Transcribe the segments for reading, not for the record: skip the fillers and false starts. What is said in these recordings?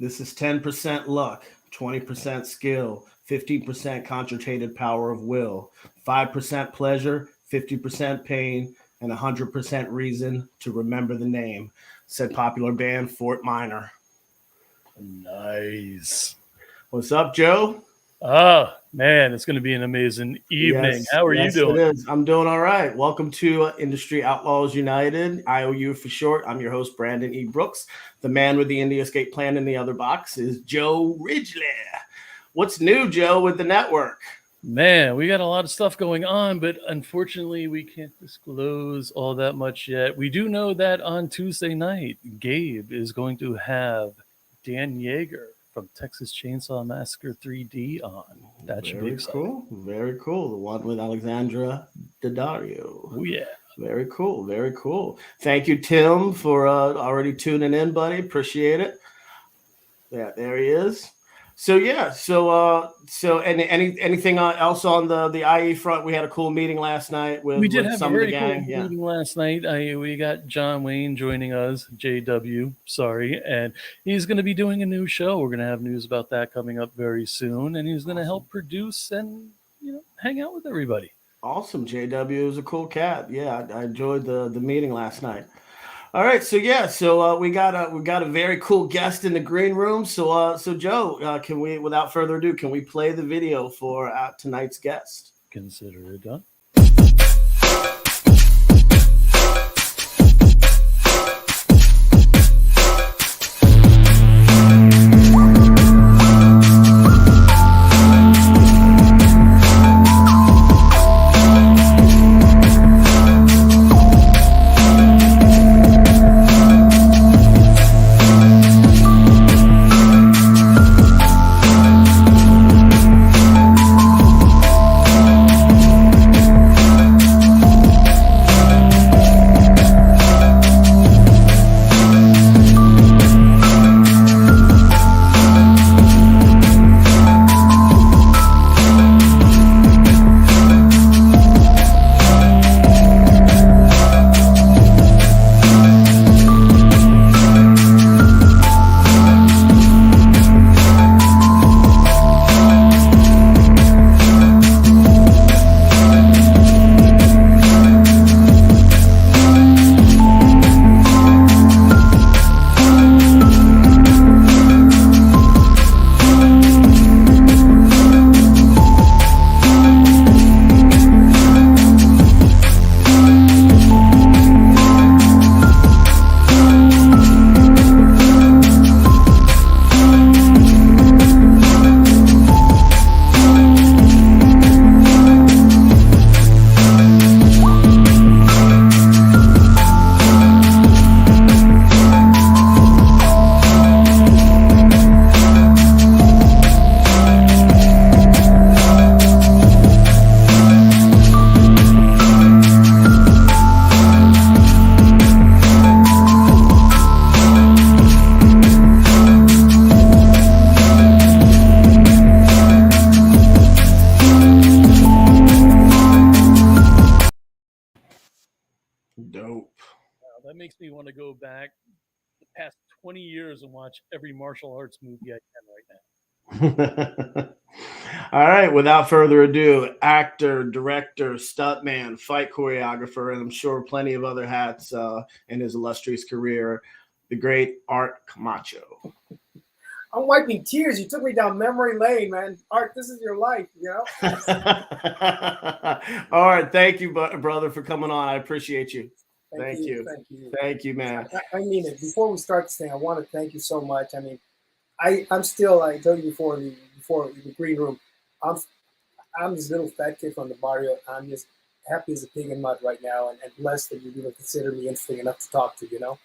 This is 10% luck, 20% skill, 15% concentrated power of will, 5% pleasure, 50% pain, and 100% reason to remember the name, said popular band Fort Minor. Nice. What's up, Joe? Oh, man, it's going to be an amazing evening. How are you doing? It is. I'm doing all right. Welcome to Industry Outlaws United, IOU for short. I'm your host, Brandon E. Brooks. The man with the India escape plan in the other box is Joe Ridgely. What's new, Joe, with the network? Man, we got a lot of stuff going on, but unfortunately, we can't disclose all that much yet. We do know that on Tuesday night, Gabe is going to have Dan Yeager from Texas Chainsaw Massacre 3D on. That should be exciting. Cool. Very cool. The one with Alexandra Daddario. Oh, yeah. Very cool. Very cool. Thank you, Tim, for already tuning in, buddy. Appreciate it. Yeah, there he is. So anything else on the IE front? We had a cool meeting last night with some of the gang. Cool meeting last night. We got John Wayne joining us, JW, and he's going to be doing a new show. We're going to have news about that coming up very soon, and he's going to help produce and hang out with everybody. Awesome. JW is a cool cat. Yeah, I enjoyed the meeting last night. All right, so we got a very cool guest in the green room. So Joe, can we, without further ado, can we play the video for tonight's guest? Consider it done. Makes me want to go back the past 20 years and watch every martial arts movie I can right now. All right, without further ado, actor, director, stuntman, fight choreographer, and I'm sure plenty of other hats in his illustrious career, the great Art Camacho. I'm wiping tears. You took me down memory lane, man. Art, this is your life, All right, thank you, brother, for coming on. I appreciate you. Thank you. Thank you, man. I mean it. Before we start this thing, I want to thank you so much. I mean, I'm still, I told you before the green room, I'm this little fat kid from the barrio. I'm just happy as a pig in mud right now, and blessed that you even consider me interesting enough to talk to.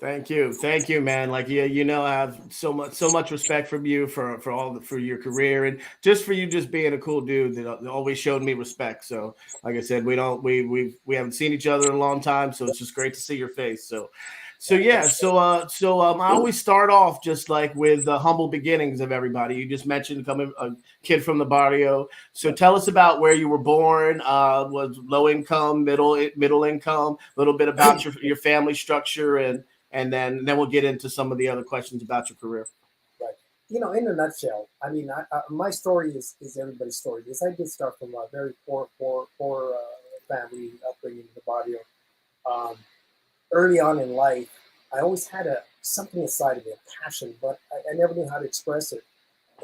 Thank you. Thank you, man. Like, I have so much respect from you for your career, and just for you just being a cool dude that always showed me respect. So, like I said, we haven't seen each other in a long time, so it's just great to see your face. So I always start off just like with the humble beginnings of everybody. You just mentioned coming a kid from the barrio. So tell us about where you were born. Was low income, middle income? A little bit about your family structure and and then we'll get into some of the other questions about your career. Right. You know, in a nutshell, I mean, my story is everybody's story. Because I did start from a very poor family upbringing in the barrio. Um, Early on in life, I always had something inside of me, a passion, but I never knew how to express it.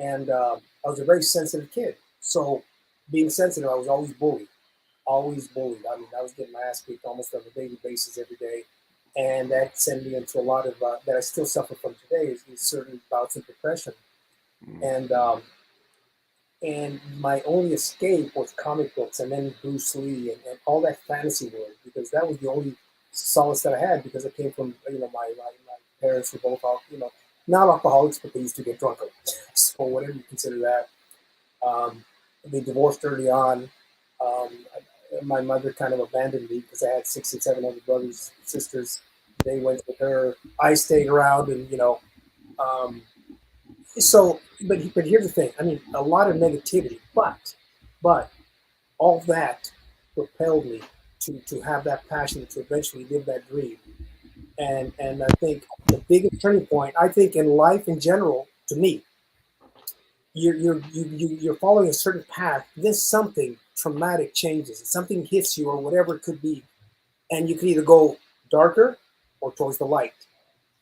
And I was a very sensitive kid. So being sensitive, I was always bullied. Always bullied. I mean, I was getting my ass kicked almost on a daily basis every day. And that sent me into a lot of, that I still suffer from today, is certain bouts of depression. And my only escape was comic books and then Bruce Lee and all that fantasy world, because that was the only solace that I had, because I came from, you know, my parents were both, not alcoholics, but they used to get drunk. So whatever you consider that. They divorced early on. Um, my mother kind of abandoned me because I had 6 and 7 other brothers and sisters. They went with her. I stayed around, and um, but here's the thing. I mean, a lot of negativity, but all that propelled me to have that passion to eventually live that dream. And I think the biggest turning point, I think, in life in general, to me, you're following a certain path, then something traumatic changes, something hits you or whatever it could be, and you can either go darker or towards the light.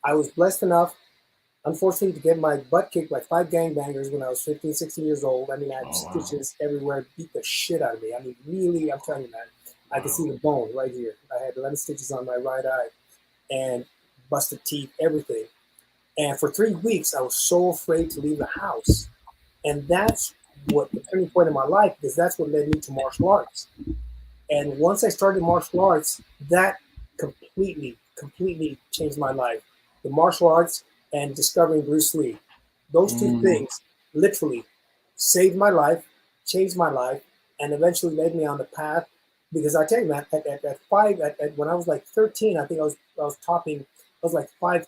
I was blessed enough, unfortunately, to get my butt kicked by 5 gangbangers when I was 15, 16 years old. I mean, I had stitches everywhere, beat the shit out of me. I mean, really, I'm telling you, man, I could see the bone right here. I had 11 stitches on my right eye and busted teeth, everything. And for 3 weeks, I was so afraid to leave the house. And that's what the turning point in my life, because that's what led me to martial arts. And once I started martial arts, that completely changed my life. The martial arts and discovering Bruce Lee. Those two things literally saved my life, changed my life, and eventually led me on the path. Because I tell you, man, when I was like 13, I think I was topping, I was like 5'3",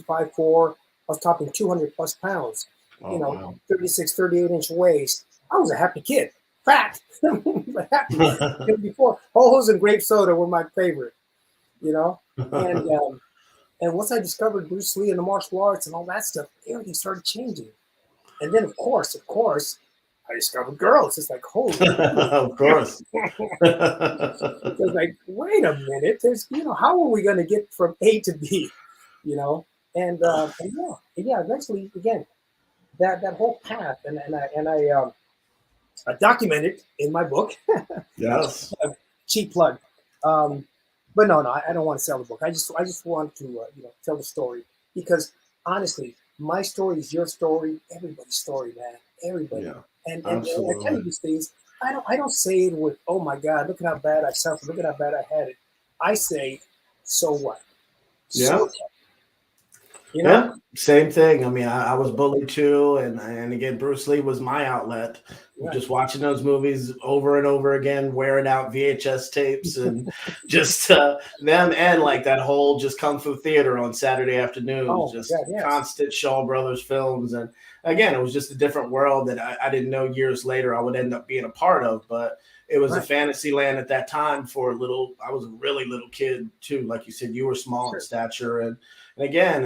5'4", I was topping 200 plus pounds. 36, 38-inch waist. I was a happy kid. Fat, but happy. Before, ho-hos and grape soda were my favorite, and once I discovered Bruce Lee and the martial arts and all that stuff, everything started changing. And then, of course, I discovered girls. It's like, holy. Of course. It was like, wait a minute. There's, how are we going to get from A to B, And yeah, eventually, again, that whole path, and I documented in my book. Yes. Cheap plug. But no, I don't want to sell the book. I just want to tell the story, because honestly, my story is your story, everybody's story, man. Everybody. Yeah, And I tell you these things. I don't say it with, oh my God, look at how bad I suffered, look at how bad I had it. I say, so what? Yeah. So what? Yeah, same thing. I mean, I was bullied too, and again, Bruce Lee was my outlet. Right. Just watching those movies over and over again, wearing out VHS tapes, and just them, and like that whole just kung fu theater on Saturday afternoons, just God, yes. constant Shaw Brothers films. And again, it was just a different world that I didn't know years later I would end up being a part of, but it was a fantasy land at that time for I was a really little kid too. Like you said, you were small in stature, and again,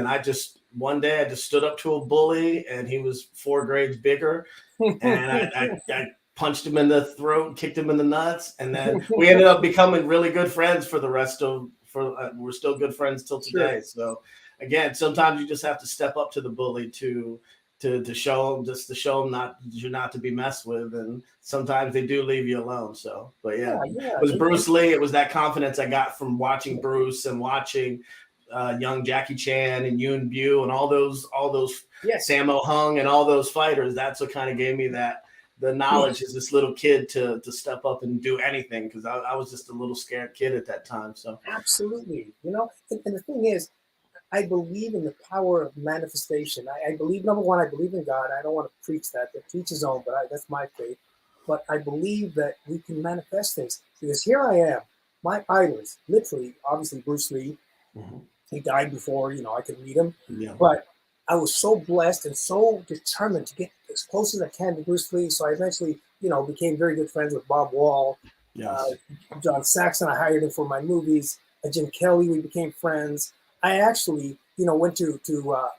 one day I just stood up to a bully, and he was 4 grades bigger, and I punched him in the throat, kicked him in the nuts, and then we ended up becoming really good friends for the rest of. We're still good friends till today. Sure. So again, sometimes you just have to step up to the bully to show them you're not to be messed with, and sometimes they do leave you alone. So, but yeah. It was Bruce Lee. It was that confidence I got from watching Bruce and watching young Jackie Chan and Yuen Bu and all those Sammo Hung and all those fighters. That's what kind of gave me the knowledge as this little kid to step up and do anything, because I was just a little scared kid at that time. So absolutely, and the thing is, I believe in the power of manifestation. I believe, number one, I believe in God. I don't want to preach that. Teach his own, but that's my faith. But I believe that we can manifest things, because here I am, my idols, literally, obviously Bruce Lee. Mm-hmm. He died before, I could meet him. Yeah. But I was so blessed and so determined to get as close as I can to Bruce Lee. So I eventually, became very good friends with Bob Wall. Yes. John Saxon, I hired him for my movies. Jim Kelly, we became friends. I actually, went to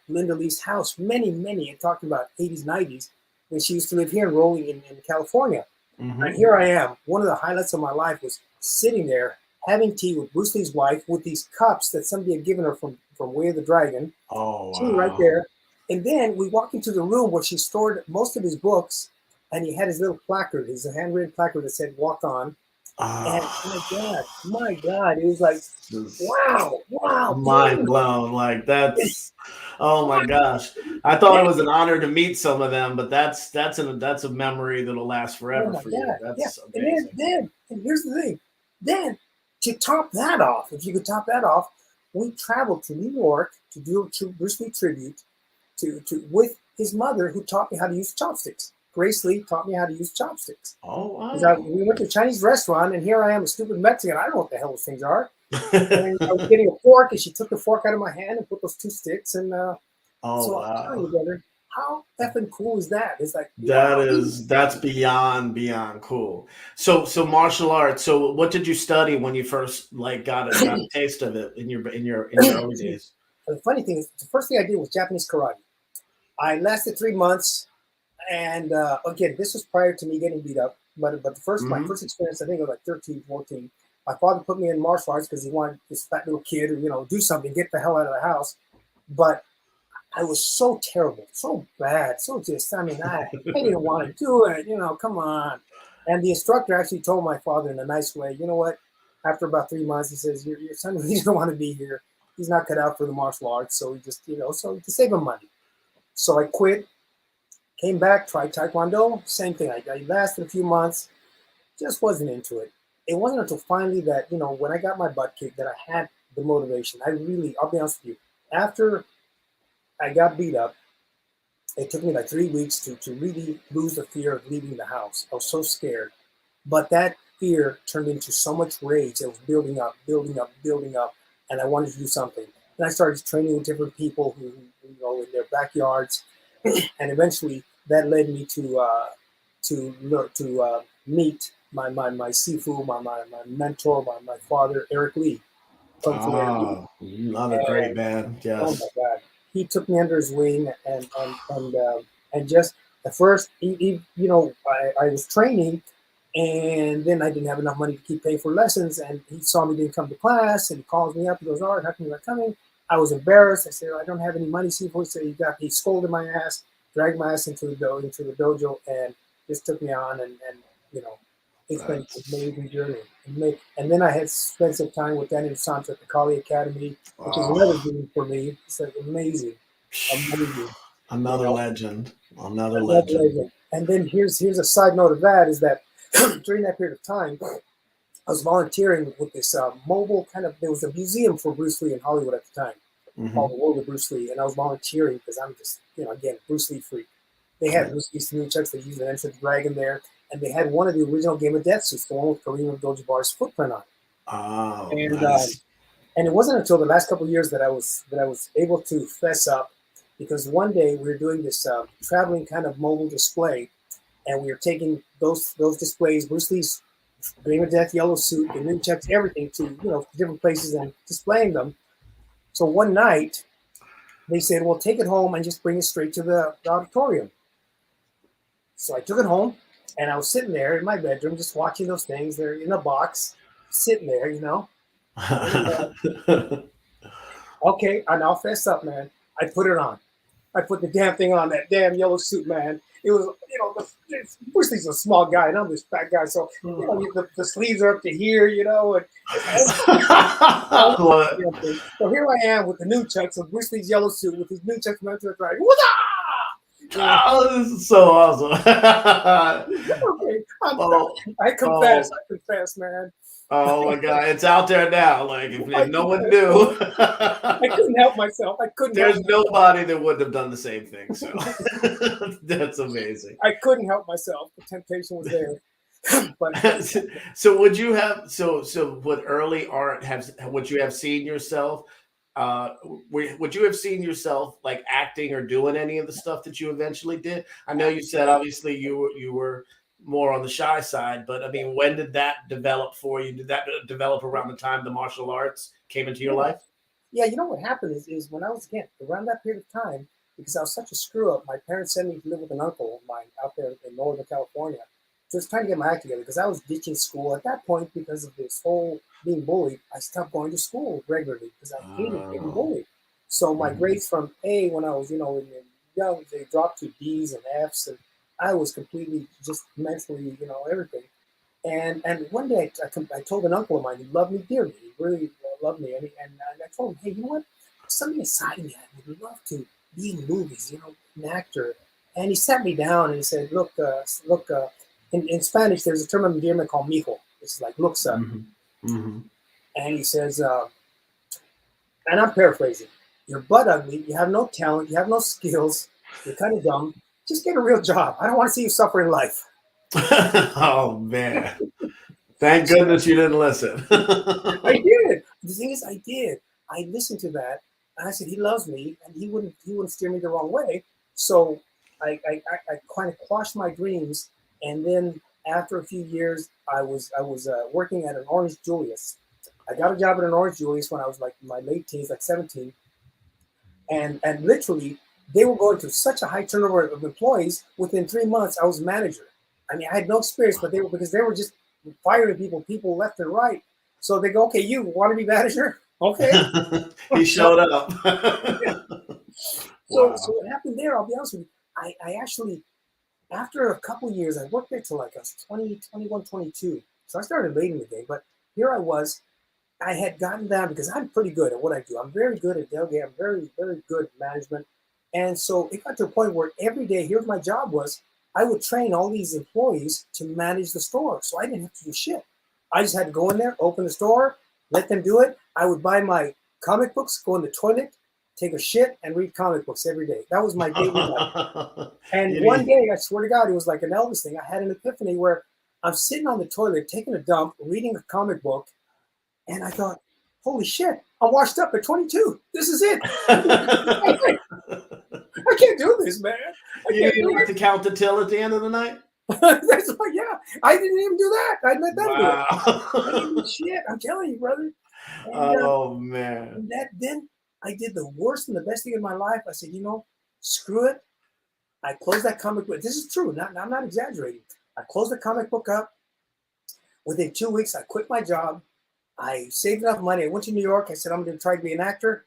Linda Lee's house and talking about 80s, 90s, when she used to live here and rolling in California. And here I am. One of the highlights of my life was sitting there having tea with Bruce Lee's wife with these cups that somebody had given her from Way of the Dragon. Oh, She was right there. And then we walked into the room where she stored most of his books, and he had his little placard, his handwritten placard that said "Walk On." And my God, it was like, wow, mind blown. Like that's, oh my gosh. I thought it was an honor to meet some of them, but that's a memory that'll last forever for you. That's amazing. And here's the thing. Then to top that off, if you could top that off, we traveled to New York to do a Bruce Lee tribute to with his mother, who taught me how to use chopsticks. Grace Lee taught me how to use chopsticks. Oh, wow. We went to a Chinese restaurant, and here I am, a stupid Mexican. I don't know what the hell those things are. And I was getting a fork, and she took the fork out of my hand and put those two sticks. And so wow. I'm telling you, brother, how effing cool is that? It's like that's beyond cool. So martial arts. So what did you study when you first got a taste of it in your early days? The funny thing is, the first thing I did was Japanese karate. I lasted 3 months. And again, this was prior to me getting beat up. But my first experience, I think I was like 13, 14. My father put me in martial arts because he wanted this fat little kid to, do something, get the hell out of the house. But I was so terrible, so bad, so just, I didn't want to do it, come on. And the instructor actually told my father in a nice way, you know what? After about 3 months, he says, your son really doesn't want to be here. He's not cut out for the martial arts. So he just, so to save him money. So I quit. Came back, tried Taekwondo, same thing. I lasted a few months, just wasn't into it. It wasn't until finally that, when I got my butt kicked, that I had the motivation. I'll be honest with you, after I got beat up, it took me like 3 weeks to really lose the fear of leaving the house. I was so scared. But that fear turned into so much rage. It was building up, and I wanted to do something. And I started training with different people who in their backyards. And eventually that led me to meet my sifu, my mentor, my father, Eric Lee. Another great man. Yes. Oh my God, he took me under his wing, and just at first, I was training, and then I didn't have enough money to keep paying for lessons, and he saw me didn't come to class, and he calls me up. He goes, "All right, how come you're not coming?" I was embarrassed. I said, "I don't have any money." Sifu said he scolded my ass, dragged my ass into the dojo, and just took me on, and it's been an amazing journey. And then I had spent some time with Daniel Santos at the Kali Academy, which is another dream for me. It's like amazing. Another legend. Another legend. And then here's a side note of that is that during that period of time, I was volunteering with this mobile there was a museum for Bruce Lee in Hollywood at the time, called the World of Bruce Lee, and I was volunteering because I'm just, again, Bruce Lee freak. They had Bruce Lee's nunchucks. They used an Enter the Dragon there, and they had one of the original Game of Death suits, the one with Kareem Abdul-Jabbar's footprint on it. Oh, and nice. And it wasn't until the last couple of years that I was able to fess up, because one day we were doing this traveling kind of mobile display, and we were taking those displays, Bruce Lee's Game of Death yellow suit, the nunchucks, everything to different places and displaying them. So one night they said, "Well, take it home and just bring it straight to the auditorium." So I took it home, and I was sitting there in my bedroom just watching those things. They're in a box, sitting there, And, okay, and I'll fess up, man. I put it on. I put the damn thing on, that damn yellow suit, man. It was, Bruce Lee's a small guy, and I'm this fat guy, so the sleeves are up to here, and so here I am with the nunchucks of Bruce Lee's yellow suit with his nunchucks meant to right. Oh, this is so awesome. Okay, I confess, man. Oh my God, it's out there now. Like if no one knew, I couldn't help myself. There's nobody that wouldn't have done the same thing. So that's amazing. I couldn't help myself. The temptation was there. But so would you have with early art would you have seen yourself? Would you have seen yourself like acting or doing any of the stuff that you eventually did? I know you said obviously you were more on the shy side, but I mean, when did that develop for you? Did that develop around the time the martial arts came into your life? Yeah, you know what happened is when I was, again, around that period of time, because I was such a screw up, my parents sent me to live with an uncle of mine out there in Northern California. Just trying to get my act together because I was ditching school at that point because of this whole being bullied. I stopped going to school regularly because I hated getting Oh. bullied. So my Mhm. grades from A when I was, young, they dropped to D's and F's, and I was completely just mentally, everything. And one day I told an uncle of mine who loved me dearly. He really loved me. And I told him, hey, you know what? There's something inside of me. I would love to be in movies, an actor. And he sat me down and he said, look, in Spanish, there's a term of endearment called mijo. It's like, look, son. Mhm. Mhm. And he says, and I'm paraphrasing, you're butt ugly. You have no talent. You have no skills. You're kind of dumb. Just get a real job. I don't want to see you suffer in life. Oh man. Thank goodness you didn't listen. I did. The thing is, I did. I listened to that, and I said, "He loves me, and he wouldn't steer me the wrong way." So I kind of quashed my dreams, and then after a few years, I was working at an Orange Julius. I got a job at an Orange Julius when I was like in my late teens, like 17, and literally they were going through such a high turnover of employees. Within 3 months, I was manager. I mean, I had no experience, but they were just firing people left and right. So they go, okay, you want to be manager? Okay. He showed up. So Wow. what happened there? I'll be honest with you. I actually, after a couple of years, I worked there till like I was 20, 21, 22. So I started late in the game, but here I was. I had gotten down because I'm pretty good at what I do. I'm very good at delegating. I'm very, very good at management. And so it got to a point where every day, here's my job was, I would train all these employees to manage the store. So I didn't have to do shit. I just had to go in there, open the store, let them do it. I would buy my comic books, go in the toilet, take a shit, and read comic books every day. That was my daily life. And You one need- day, I swear to God, it was like an Elvis thing. I had an epiphany where I'm sitting on the toilet, taking a dump, reading a comic book, and I thought, holy shit, I'm washed up at 22. This is it. I can't do this, man. I You can't didn't do have to count the till at the end of the night? it. That's why, yeah. I didn't even do that. I let them do it. I didn't do Wow. shit. I'm telling you, brother. And, Oh man. and that then I did the worst and the best thing in my life. I said, screw it. I closed that comic book. This is true. I'm not exaggerating. I closed the comic book up. Within 2 weeks, I quit my job. I saved enough money. I went to New York. I said, I'm going to try to be an actor.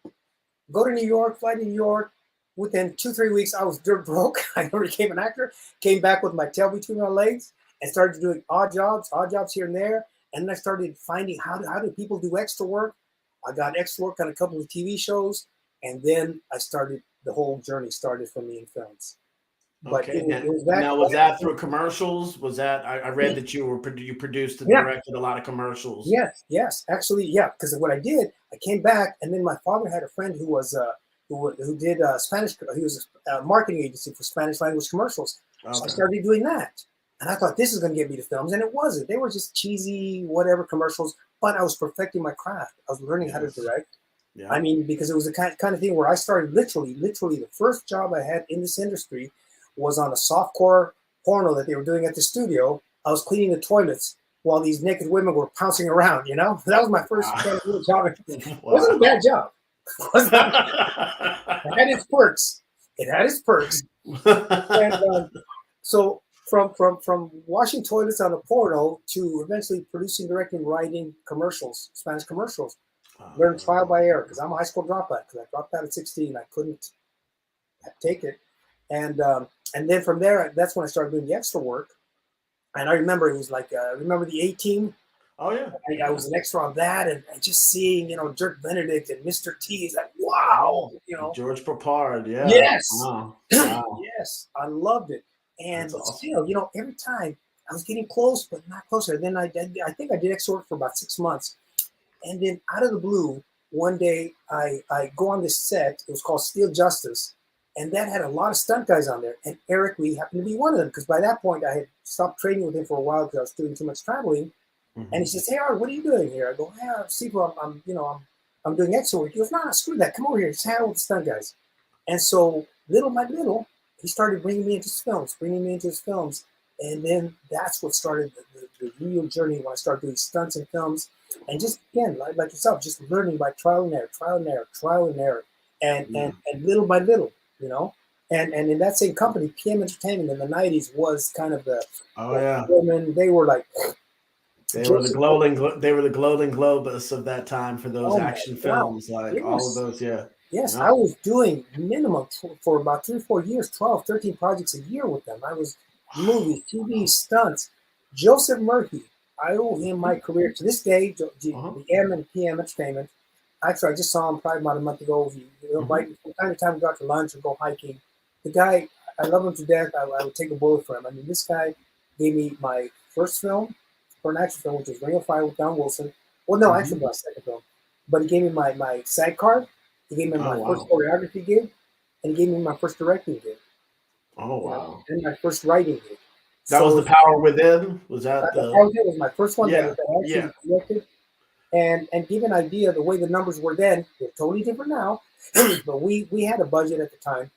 Go to New York, fly to New York. Within 2-3 weeks, I was dirt broke. I never became an actor. Came back with my tail between my legs and started doing odd jobs here and there. And then I started finding how do people do extra work. I got extra work on a couple of TV shows, and then the whole journey started for me in films. But Okay. it was And that. now was that through commercials? Was that I read that you produced and Yeah. directed a lot of commercials. Yes, actually, yeah. Because what I did, I came back, and then my father had a friend who was who did Spanish. He was a marketing agency for Spanish language commercials. So I Okay. started doing that, and I thought this is going to get me to films, and it wasn't. They were just cheesy, whatever commercials. But I was perfecting my craft. I was learning how to Yes. direct. Yeah. I mean, because it was the kind of thing where I started literally the first job I had in this industry was on a softcore porno that they were doing at the studio. I was cleaning the toilets while these naked women were pouncing around, That was my first kind of real job. It wasn't a bad job. It had its perks. It had its perks. And so from washing toilets on a porno to eventually producing, directing, writing commercials, Spanish commercials. Learned trial by error because I'm a high school dropout. Because I dropped out at 16, I couldn't take it, and then from there, that's when I started doing the extra work. And I remember it was like remember the A-Team. Oh yeah. I was an extra on that, and just seeing Dirk Benedict and Mr. T is like wow, George Papard. Yeah. Yes, Wow. Wow. yes, I loved it. And That's awesome. still, every time I was getting close, but not closer. Then I think I did extra work for about 6 months. And then out of the blue, one day I go on this set. It was called Steel Justice. And that had a lot of stunt guys on there. And Eric Lee happened to be one of them. Because by that point, I had stopped training with him for a while because I was doing too much traveling. Mm-hmm. And he says, hey, Art, what are you doing here? I go, yeah, Steve, I'm doing extra work. He goes, no, screw that. Come over here. Just hang out with the stunt guys. And so little by little, he started bringing me into his films. And then that's what started the real journey when I started doing stunts and films, and just again, like yourself, just learning by trial and error, trial and error, trial and error, and little by little, you know. And in that same company, PM Entertainment in the '90s was kind of the women. They were like they were the glowing globus of that time for those action films, like yes. all of those. Yes, I was doing minimum for about 3 or 4 years, 12, 13 projects a year with them. I was movies, TV, stunts. Joseph Murphy, I owe him my career to this day. The M and PM Entertainment. Actually, I just saw him probably about a month ago. From time to time, we go out to lunch or go hiking. The guy, I love him to death. I would take a bullet for him. I mean, this guy gave me my first film for an action film, which was Ring of Fire with Don Wilson. Well, no, actually, my second film. But he gave me my SAG card. He gave me my first choreography gig, and he gave me my first directing gig. Oh, wow. And my first writing gig. That was The Power Within? Was that The Power Within was my first one that I actually directed. And give an idea of the way the numbers were then. They're totally different now. But we had a budget at the time.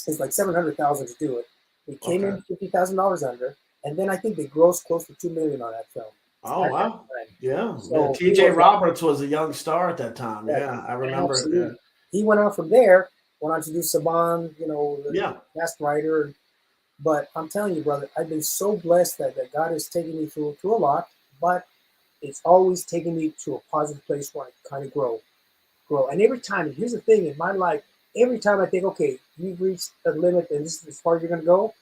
It's like $700,000 to do it. We came in $50,000 under, and then I think they grossed close to $2 million on that film. Oh, wow. Yeah. So T.J. Roberts was a young star at that time. Yeah, I remember. Yeah. He went on from there, went on to do Saban, the Last Rider. But I'm telling you, brother, I've been so blessed that God has taken me through a lot, but it's always taken me to a positive place where I kind of grow. And every time, and here's the thing in my life, every time I think, okay, you've reached a limit and this is as far as you're going to go,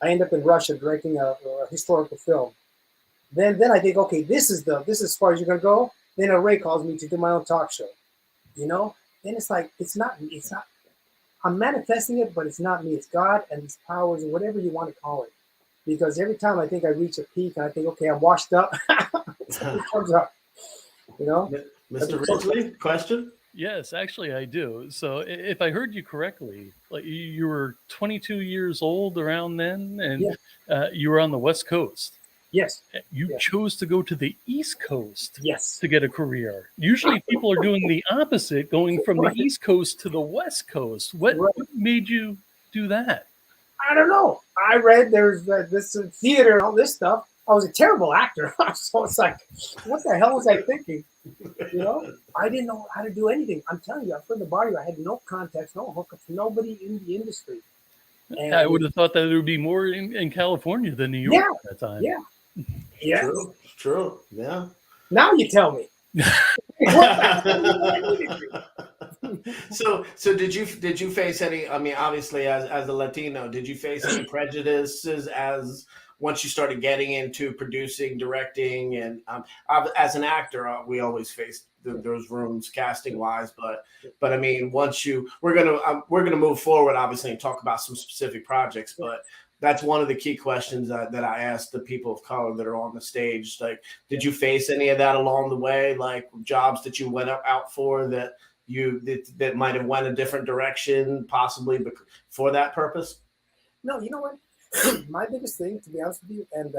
I end up in Russia directing a historical film. Then I think, okay, this is as far as you're going to go. Then a Ray calls me to do my own talk show, Then it's like, it's not, I'm manifesting it, but it's not me. It's God and these powers and whatever you want to call it. Because every time I think I reach a peak and I think, okay, I'm washed up, it comes up, Mr. Ridgely, question? Yes, actually I do. So if I heard you correctly, like you were 22 years old around then, and you were on the West Coast. Yes. You chose to go to the East Coast to get a career. Usually people are doing the opposite, going from the East Coast to the West Coast. What made you do that? I don't know. I read there's this theater and all this stuff. I was a terrible actor. So it's like, what the hell was I thinking? I didn't know how to do anything. I'm telling you, I'm from the barrio. I had no contacts, no hookups, nobody in the industry. And I would have thought that there would be more in California than New York at that time. Yeah. True. Yeah. Now you tell me. So did you face any? I mean, obviously, as a Latino, did you face any prejudices as once you started getting into producing, directing, and as an actor, we always face those rooms casting wise. But I mean, we're gonna move forward, obviously, and talk about some specific projects, but. That's one of the key questions that I asked the people of color that are on the stage. Like, did you face any of that along the way? Like jobs that you went out for that might have went a different direction, possibly for that purpose? No, you know what? My biggest thing, to be honest with you, and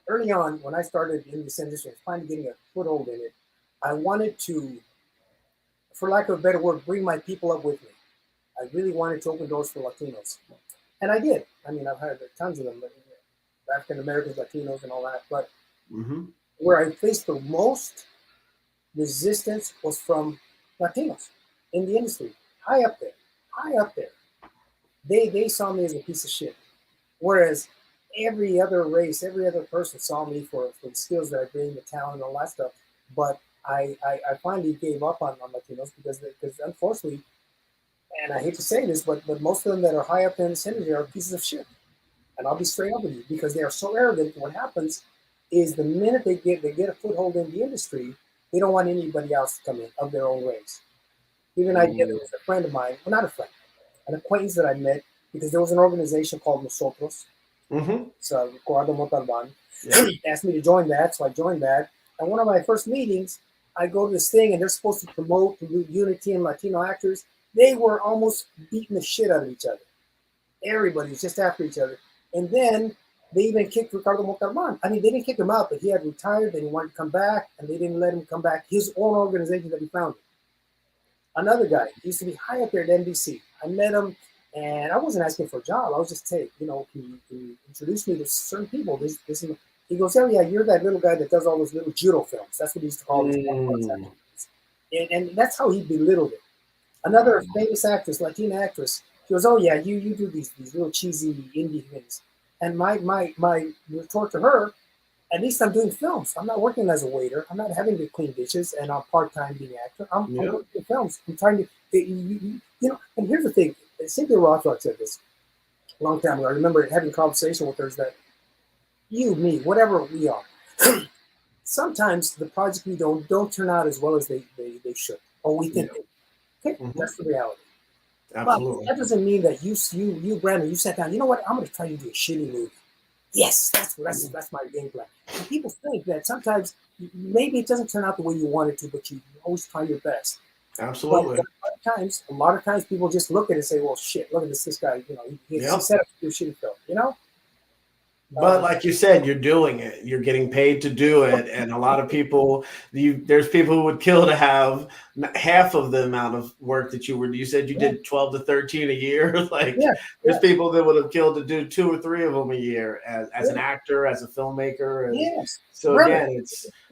early on when I started in this industry, finally getting a foothold in it, I wanted to, for lack of a better word, bring my people up with me. I really wanted to open doors for Latinos. And I did. I mean, I've had tons of them, African Americans, Latinos, and all that. But where I faced the most resistance was from Latinos in the industry, high up there. They saw me as a piece of shit. Whereas every other race, every other person saw me for the skills that I bring, the talent, and all that stuff. But I finally gave up on Latinos because unfortunately, and I hate to say this, but most of them that are high up in this industry are pieces of shit. And I'll be straight up with you because they are so arrogant. What happens is the minute they get a foothold in the industry, they don't want anybody else to come in of their own race. Even I did. There was a friend of mine, well, not a friend, an acquaintance that I met because there was an organization called Nosotros. So Ricardo Montalban asked me to join that, so I joined that. And one of my first meetings, I go to this thing, and they're supposed to promote unity in Latino actors. They were almost beating the shit out of each other. Everybody was just after each other. And then they even kicked Ricardo Montalban. I mean, they didn't kick him out, but he had retired and he wanted to come back, and they didn't let him come back. His own organization that he founded. Another guy, he used to be high up there at NBC. I met him, and I wasn't asking for a job. I was just saying, he introduced me to certain people. This is He goes, oh yeah, you're that little guy that does all those little judo films. That's what he used to call these. Mm. And that's how he belittled it. Another famous actress, Latina actress, she goes, oh yeah, you do these little cheesy indie things. And my retort to her, at least I'm doing films. I'm not working as a waiter. I'm not having to clean dishes and I'm part-time being an actor. I'm Yeah. working in films. I'm trying to, and here's the thing. Cynthia Rothrock said this a long time ago. I remember having a conversation with her is that you, me, whatever we are, sometimes the projects we don't turn out as well as they should or we think they. Okay, that's the reality. Absolutely. But that doesn't mean that you, Brandon, you sat down. You know what? I'm going to try to do a shitty movie. Yes, that's my game plan. And people think that sometimes maybe it doesn't turn out the way you want it to, but you always try your best. Absolutely. But a lot of times people just look at it and say, "Well, shit, look at this guy. He set up to do a shitty film." But like you said, you're doing it. You're getting paid to do it, and a lot of people. There's people who would kill to have half of the amount of work that you were. You said you did 12 to 13 a year. There's people that would have killed to do 2 or 3 of them a year as an actor, as a filmmaker. So again,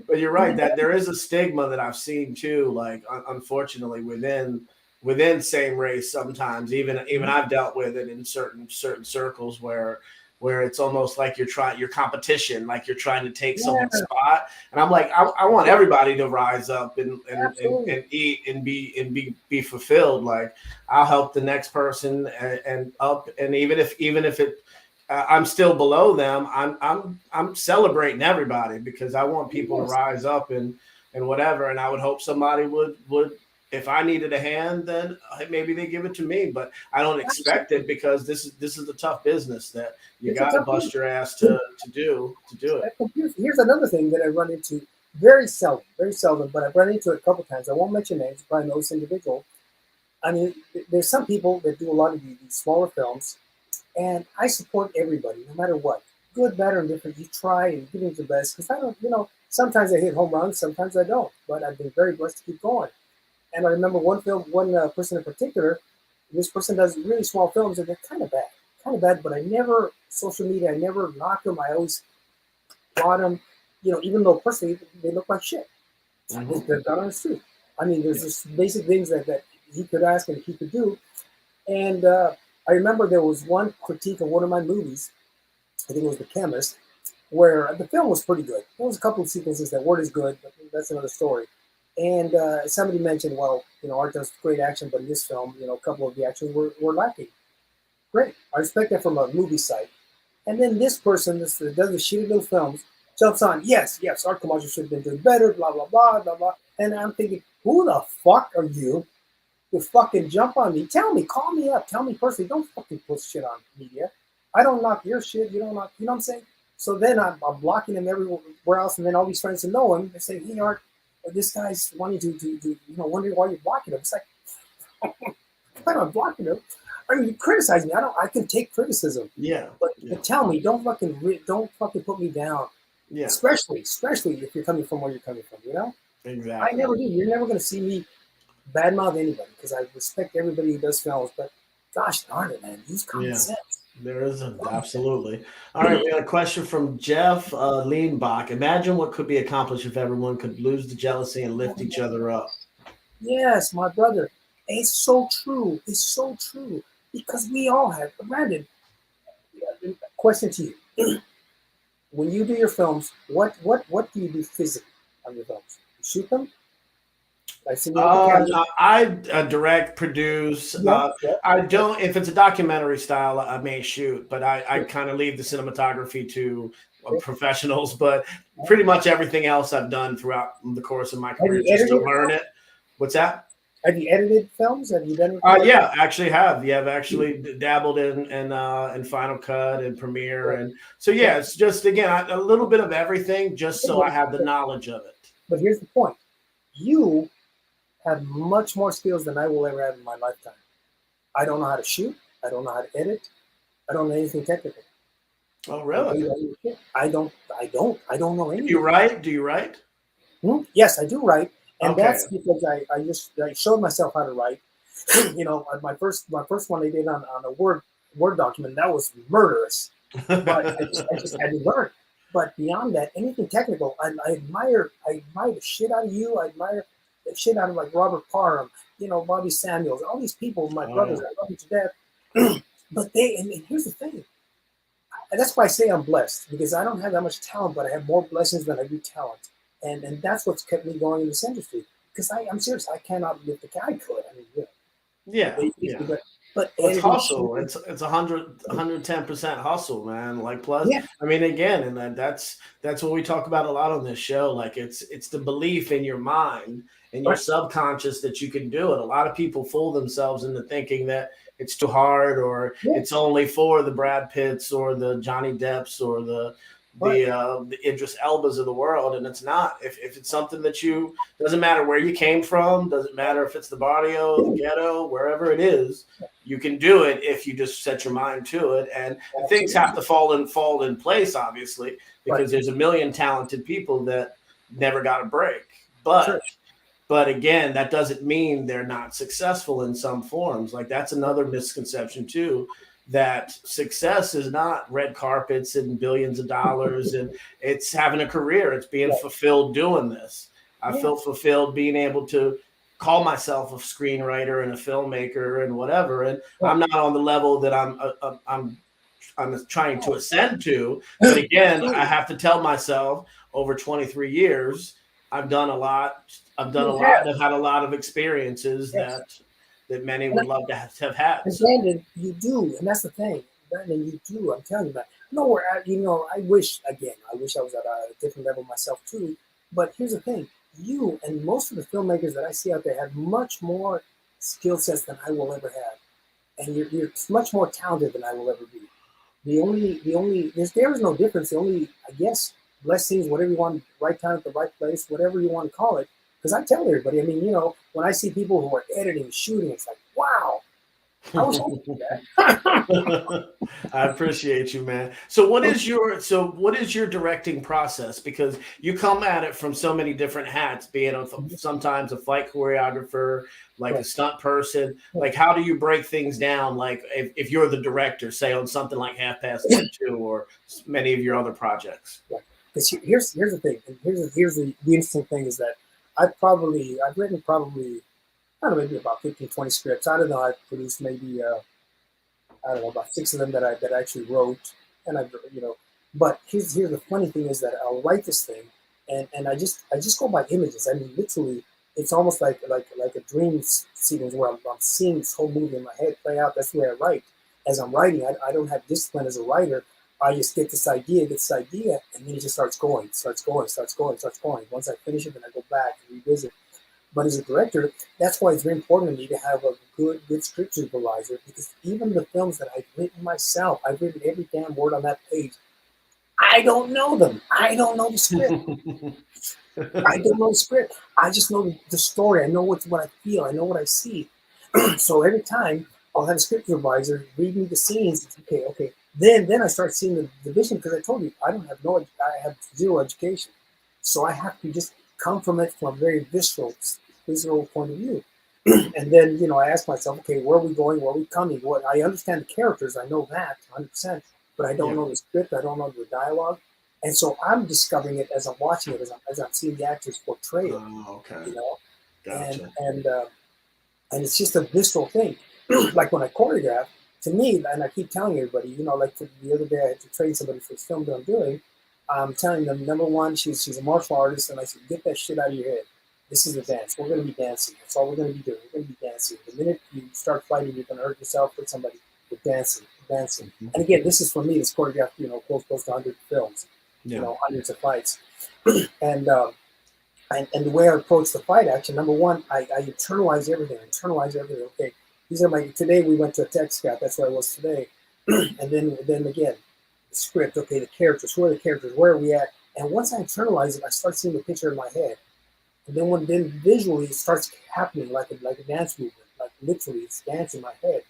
But you're right that there is a stigma that I've seen too. Like unfortunately, within same race, sometimes even I've dealt with it in certain circles where it's almost like your competition, like you're trying to take someone's spot. And I'm like, I want everybody to rise up and eat and be fulfilled. Like I'll help the next person and up. And even if it, I'm still below them, I'm celebrating everybody because I want people to rise up and whatever. And I would hope somebody would, if I needed a hand, then maybe they give it to me, but I don't expect it because this is a tough business that you got to bust your ass to do it. Here's another thing that I run into very seldom, but I've run into it a couple times. I won't mention names, but I know this individual. I mean, there's some people that do a lot of these smaller films, and I support everybody, no matter what, good, bad, or indifferent. You try and give it the best because I don't, sometimes I hit home runs, sometimes I don't, but I've been very blessed to keep going. And I remember one person in particular. This person does really small films, and they're kind of bad. But I never social media. I never knock them. I always applaud them. Even though personally they look like shit. They're done on the street. I mean, there's just basic things that he could ask and he could do. And I remember there was one critique of one of my movies. I think it was The Chemist, where the film was pretty good. There was a couple of sequences that weren't as good, but that's another story. And somebody mentioned, well, Art does great action, but in this film, a couple of the actions were lacking. Great. I respect that from a movie site. And then this person, that does the shitty little films, jumps on, yes, Art Camacho should have been doing better, blah, blah, blah, blah, blah. And I'm thinking, who the fuck are you to fucking jump on me? Tell me, call me up, tell me personally, don't fucking put shit on media. I don't knock your shit, you don't knock, you know what I'm saying? So then I'm blocking him everywhere else, and then all these friends who know him, they say, hey, Art, this guy's wanting to wondering why you're blocking him. It's like, I'm not blocking him. I mean, you criticize me. I can take criticism. But tell me, don't fucking put me down. Yeah. Especially if you're coming from where you're coming from. Exactly. I never do. You're never going to see me badmouth anybody because I respect everybody who does films. But gosh darn it, man, use common sense. There is absolutely. All right, we got a question from Jeff Leanbach. Imagine what could be accomplished if everyone could lose the jealousy and lift each other up. Yes, my brother. It's so true. It's so true. Because we all have. Brandon, question to you. When you do your films, what do you do physically on your films? You shoot them? I direct, produce. I don't. If it's a documentary style, I may shoot, but I kind of leave the cinematography to professionals. But pretty much everything else I've done throughout the course of my career just to learn it. What's that? Have you edited films? Have you done? Yeah, actually have. Yeah, I've actually dabbled in Final Cut and Premiere, and so it's just again a little bit of everything, just so I have the knowledge of it. But here's the point: you have much more skills than I will ever have in my lifetime. I don't know how to shoot. I don't know how to edit. I don't know anything technical. Oh, really? I don't know anything. Do you write? Yes, I do write. And that's because I showed myself how to write. My first one I did on a Word document, that was murderous. But I just had to learn. But beyond that, anything technical, I admire the shit out of you. I admire the shit out of like Robert Parham, you know, Bobby Samuels, all these people, my brothers, I love them to death. But and here's the thing. And that's why I say I'm blessed, because I don't have that much talent, but I have more blessings than I do talent. And that's what's kept me going in this industry. Because I'm serious, I cannot lift the guy could. I mean, Yeah. But Well, it's editing, hustle. It's 110% hustle, man. Like plus, yeah, I mean, again, and that's what we talk about a lot on this show. Like it's the belief in your mind and your right, subconscious that you can do it. A lot of people fool themselves into thinking that it's too hard or yeah, it's only for the Brad Pitts or the Johnny Depps or right, the Idris Elbas of the world, and it's not. If it's something that you doesn't matter where you came from, doesn't matter if it's the barrio, the ghetto, wherever it is, you can do it if you just set your mind to it. And things have to fall in place, obviously, because right, there's a million talented people that never got a break. sure, But again, that doesn't mean they're not successful in some forms. Like that's another misconception too, that success is not red carpets and billions of dollars, and it's having a career. It's being right, fulfilled doing this. I yeah, feel fulfilled being able to call myself a screenwriter and a filmmaker and whatever. And right. I'm not on the level that I'm trying to ascend to. But again, I Absolutely. have to tell myself over 23 years, I've done a lot. I've done a You lot. have, I've had a lot of experiences yes. that many And would love to have had. And So Brandon, you do, and that's the thing. Brandon, you do. I'm telling you that. Nowhere, you know, I wish I wish I was at a different level myself too. But here's the thing: you and most of the filmmakers that I see out there have much more skill sets than I will ever have, and you're much more talented than I will ever be. There is no difference. The only, I guess, blessings, whatever you want, right time at the right place, whatever you want to call it. Because I tell everybody, I mean, you know, when I see people who are editing, shooting, it's like, wow, I wish I could do that. I appreciate you, man. So what is your directing process? Because you come at it from so many different hats, being sometimes a fight choreographer, like a Right. stunt person. Like how do you break things down? Like if you're the director, say on something like Half Past Two or many of your other projects. Yeah. Because here's the thing, and here's the interesting thing is that I've written probably I don't know, maybe about 15, 20 scripts. I don't know. I've produced maybe I don't know, about 6 of them that I actually wrote, and I, you know. But here's the funny thing is that I'll write this thing, and I just go by images. I mean, literally, it's almost like a dream sequence where I'm seeing this whole movie in my head play out. That's the way I write. As I'm writing, I don't have discipline as a writer. I just get this idea, and then it just starts going, starts going, starts going, starts going. Once I finish it, then I go back and revisit. But as a director, that's why it's very important to me to have a good script supervisor, because even the films that I've written myself, I've written every damn word on that page. I don't know them. I don't know the script. I don't know the script. I just know the story. I know what I feel. I know what I see. So every time I'll have a script supervisor read me the scenes. It's okay. Then I start seeing the vision, because I told you I have zero education, so I have to just come from it from a very visceral point of view. And then I ask myself, okay, where are we going? Where are we coming? What I understand the characters, I know that 100%, but I don't Yeah. know the script. I don't know the dialogue, and so I'm discovering it as I'm watching it, as I'm seeing the actors portray it. Oh, okay. You know, and Gotcha. and uh, and it's just a visceral thing. Like when I choreograph, to me, and I keep telling everybody, like the other day I had to train somebody for this film that I'm doing. I'm telling them, number one, she's a martial artist, and I said, get that shit out of your head. This is a dance. We're going to be dancing. That's all we're going to be doing. We're going to be dancing. The minute you start fighting, you're going to hurt yourself, hurt somebody. We're dancing, dancing. Mhm. And again, this is for me. This choreographed, close to 100 films, Yeah. hundreds of fights, and. And the way I approach the fight action, number one, I internalize everything. Okay, today we went to a tech scout. That's where I was today. And then again, the script. Okay, the characters. Who are the characters? Where are we at? And once I internalize it, I start seeing the picture in my head. And then visually it starts happening like a dance movement. Like literally, it's dance in my head.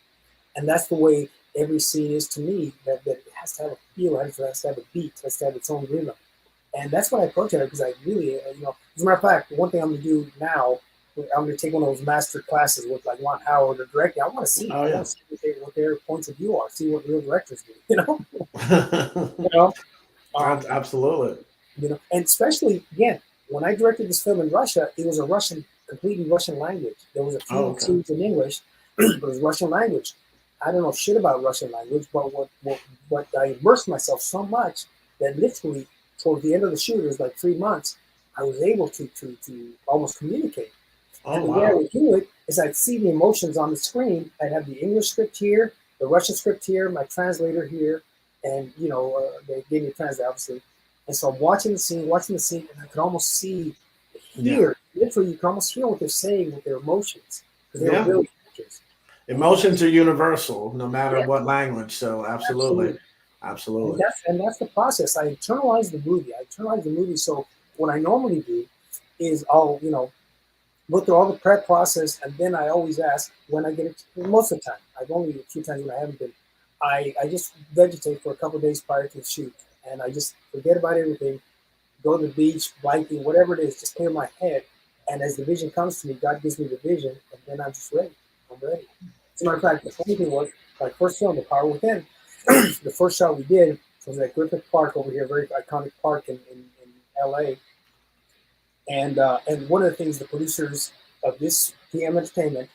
And that's the way every scene is to me. That it has to have a feel. It has to have a beat. It has to have its own rhythm. And that's what I approach it, because I really, as a matter of fact, one thing I'm going to do now, I'm going to take one of those master classes with like Ron Howard or directing. I want to see, Oh, yeah. what their points of view are, see what real directors do, you know? Absolutely. You know, and especially again, when I directed this film in Russia, it was a completely Russian language. There was a Oh, few okay. scenes in English, but it was Russian language. I don't know shit about Russian language, but what I immersed myself so much that literally toward the end of the shoot, it was like 3 months, I was able to almost communicate. Oh, And the way I wow. would do it is I'd see the emotions on the screen. I'd have the English script here, the Russian script here, my translator here, and they gave me a translator obviously. And so I'm watching the scene, and I could almost Yeah. literally, you can almost hear what they're saying with their emotions because they were Yeah. really actors. And Emotions are universal, no matter yeah, what language. So absolutely. absolutely. Absolutely. And that's the process. I internalize the movie. So what I normally do is I'll go through all the prep process, and then I always ask when I get it. Most of the time, I've only a few times when I haven't been. I just vegetate for a couple of days prior to the shoot, and I just forget about everything. Go to the beach, biking, whatever it is, just clear my head. And as the vision comes to me, God gives me the vision, and then I'm just ready. I'm ready. As a matter of fact, the funny thing was, my first film, The Power Within, the first shot we did was at Griffith Park over here, very iconic park in LA. And one of the things the producers of this PM Entertainment,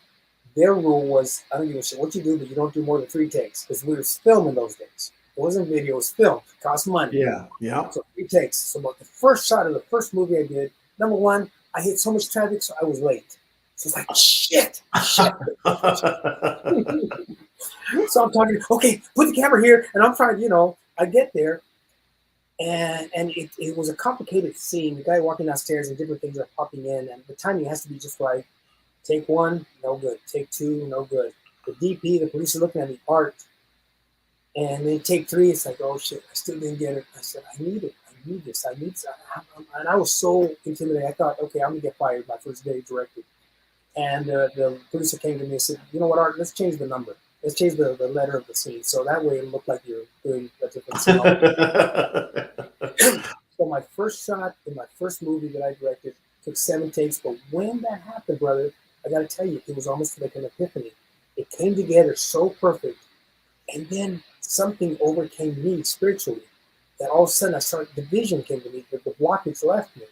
their rule was, I don't give a shit what you do, but you don't do more than 3 takes because we were filming those days. It wasn't video; it was film. It cost money. Yeah. Yeah. So 3 takes. So about the first shot of the first movie I did, number one, I hit so much traffic, so I was late. So it's like shit. So I'm talking, okay, put the camera here, and I'm trying, I get there, and it was a complicated scene. The guy walking downstairs and different things are popping in, and the timing has to be just right. Take one, no good. Take two, no good. The DP, the police are looking at the art, and then take three. It's like, oh shit, I still didn't get it. I said, I need it. I need this. I need. And I was so intimidated. I thought, okay, I'm gonna get fired my first day directing. And the producer came to me and said, you know what, Art? Let's change the number. Let's change the letter of the scene, so that way it looked like you're doing a different scene. So my first shot in my first movie that I directed took 7 takes, but when that happened, brother, I got to tell you, it was almost like an epiphany. It came together so perfect, and then something overcame me spiritually. That all of a sudden the vision came to me, that the blockage left me.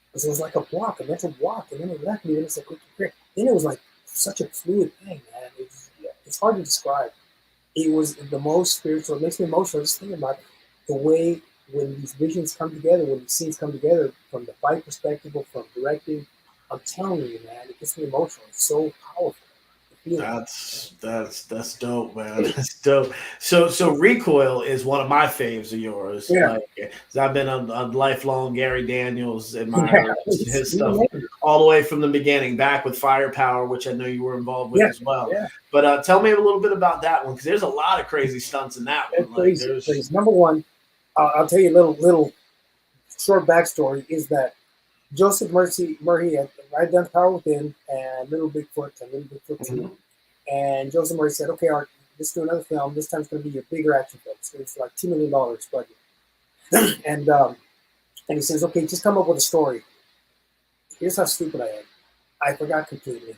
Because it was like a block, a mental block, and then it left me, and it's like, okay. Then it was like such a fluid thing, man. It's hard to describe. It was the most spiritual. It makes me emotional just thinking about the way when these visions come together, when these scenes come together from the fight perspective or from directing. I'm telling you, man, it gets me emotional. It's so powerful. That's dope, man. That's dope. So Recoil is one of my faves of yours. Yeah. Like, 'cause I've been a lifelong Gary Daniels admirer. Yeah, His stuff all the way from the beginning, back with Firepower, which I know you were involved with as well. Yeah. But tell me a little bit about that one, because there's a lot of crazy stunts in that one. Like, crazy. Number one, I'll tell you a little short backstory is that Joseph Murray I'd done Power Within and Little Bigfoot 2. And Joseph Murray said, okay, Art, let's do another film. This time it's going to be a bigger action film. So it's like $2 million budget. and he says, okay, just come up with a story. Here's how stupid I am. I forgot completely.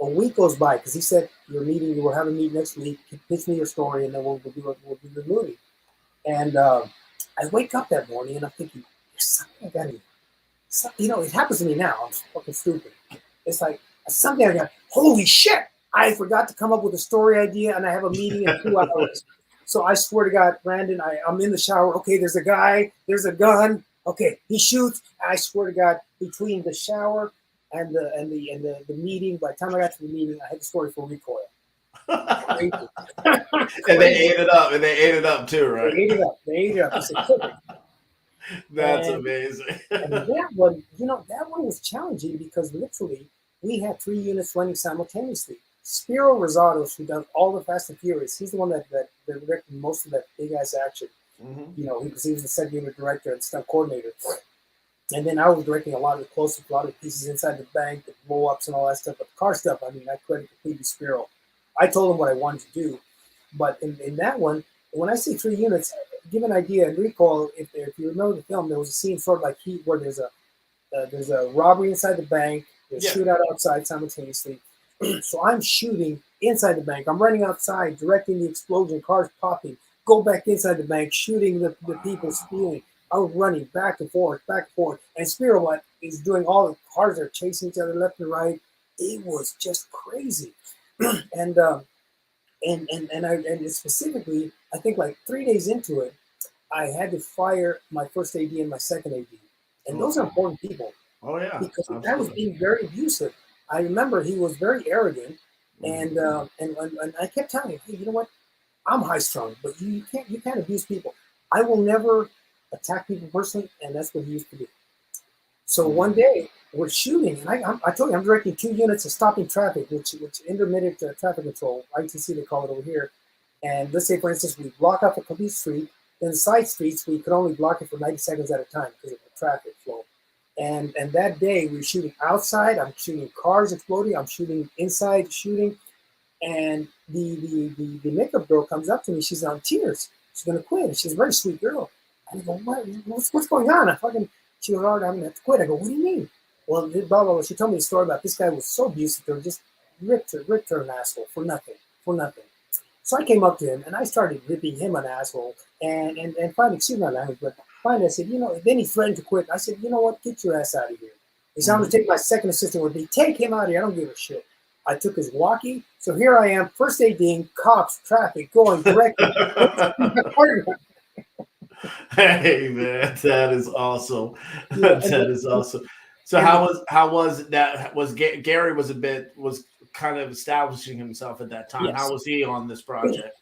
A week goes by because he said, you will have a meet next week. Pitch me your story, and then we'll do the movie. And I wake up that morning, and I'm thinking, there's something I got to do. It happens to me now. I'm fucking stupid. It's like, something I got, holy shit, I forgot to come up with a story idea, and I have a meeting in 2 hours. So I swear to God, Brandon, I'm in the shower. Okay, there's a guy, there's a gun. Okay, he shoots. I swear to God, between the shower and the meeting, by the time I got to the meeting, I had the story for Recoil. And they ate it up too, right? They ate it up. It's perfect. That's amazing. And that one was challenging because literally we had 3 units running simultaneously. Spiro Rosados, who does all the Fast and Furious, he's the one that directed most of that big ass action. He was the second unit director and stunt coordinator. And then I was directing a lot of the close-ups, a lot of the pieces inside the bank, the blow-ups and all that stuff. But the car stuff, I credit completely Spiro. I told him what I wanted to do. But in that one, when I say 3 units, give an idea. And Recoil, if you remember the film, there was a scene sort of like Heat where there's a robbery inside the bank, there's a shootout outside simultaneously. So I'm shooting inside the bank. I'm running outside, directing the explosion, cars popping, go back inside the bank, shooting the people stealing. I was running back and forth, and Spiro what is doing all the cars are chasing each other left and right. It was just crazy, and and specifically, I think like 3 days into it, I had to fire my first AD and my second AD, and those are important people Oh yeah, because the guy was absolutely. being very abusive. I remember he was very arrogant, and I kept telling him, hey, you know what? I'm high strung, but you can't abuse people. I will never attack people personally, and that's what he used to do. So one day we're shooting, and I told you I'm directing 2 units of stopping traffic, which intermittent traffic control, ITC they call it over here. And let's say, for instance, we block off a complete street. In side streets, we could only block it for 90 seconds at a time because of the traffic flow. And that day we were shooting outside. I'm shooting cars exploding. I'm shooting inside shooting. And the makeup girl comes up to me. She's on tears. She's gonna quit. And she's a very sweet girl. And I go, what's going on? She goes, oh, I'm gonna have to quit. I go, what do you mean? Well, blah, blah, blah. She told me a story about this guy was so abusive to her, just ripped her an asshole for nothing. So I came up to him and I started ripping him an asshole. And finally, excuse my language, but finally I said, then he threatened to quit. I said, you know what? Get your ass out of here. He said, I'm gonna take my second assistant with me. Take him out of here. I don't give a shit. I took his walkie. So here I am, first ADing, cops, traffic, going directly. Hey man, that is awesome. Yeah, That is awesome. So how was that? Was Gary was kind of establishing himself at that time? yes. How was he on this project?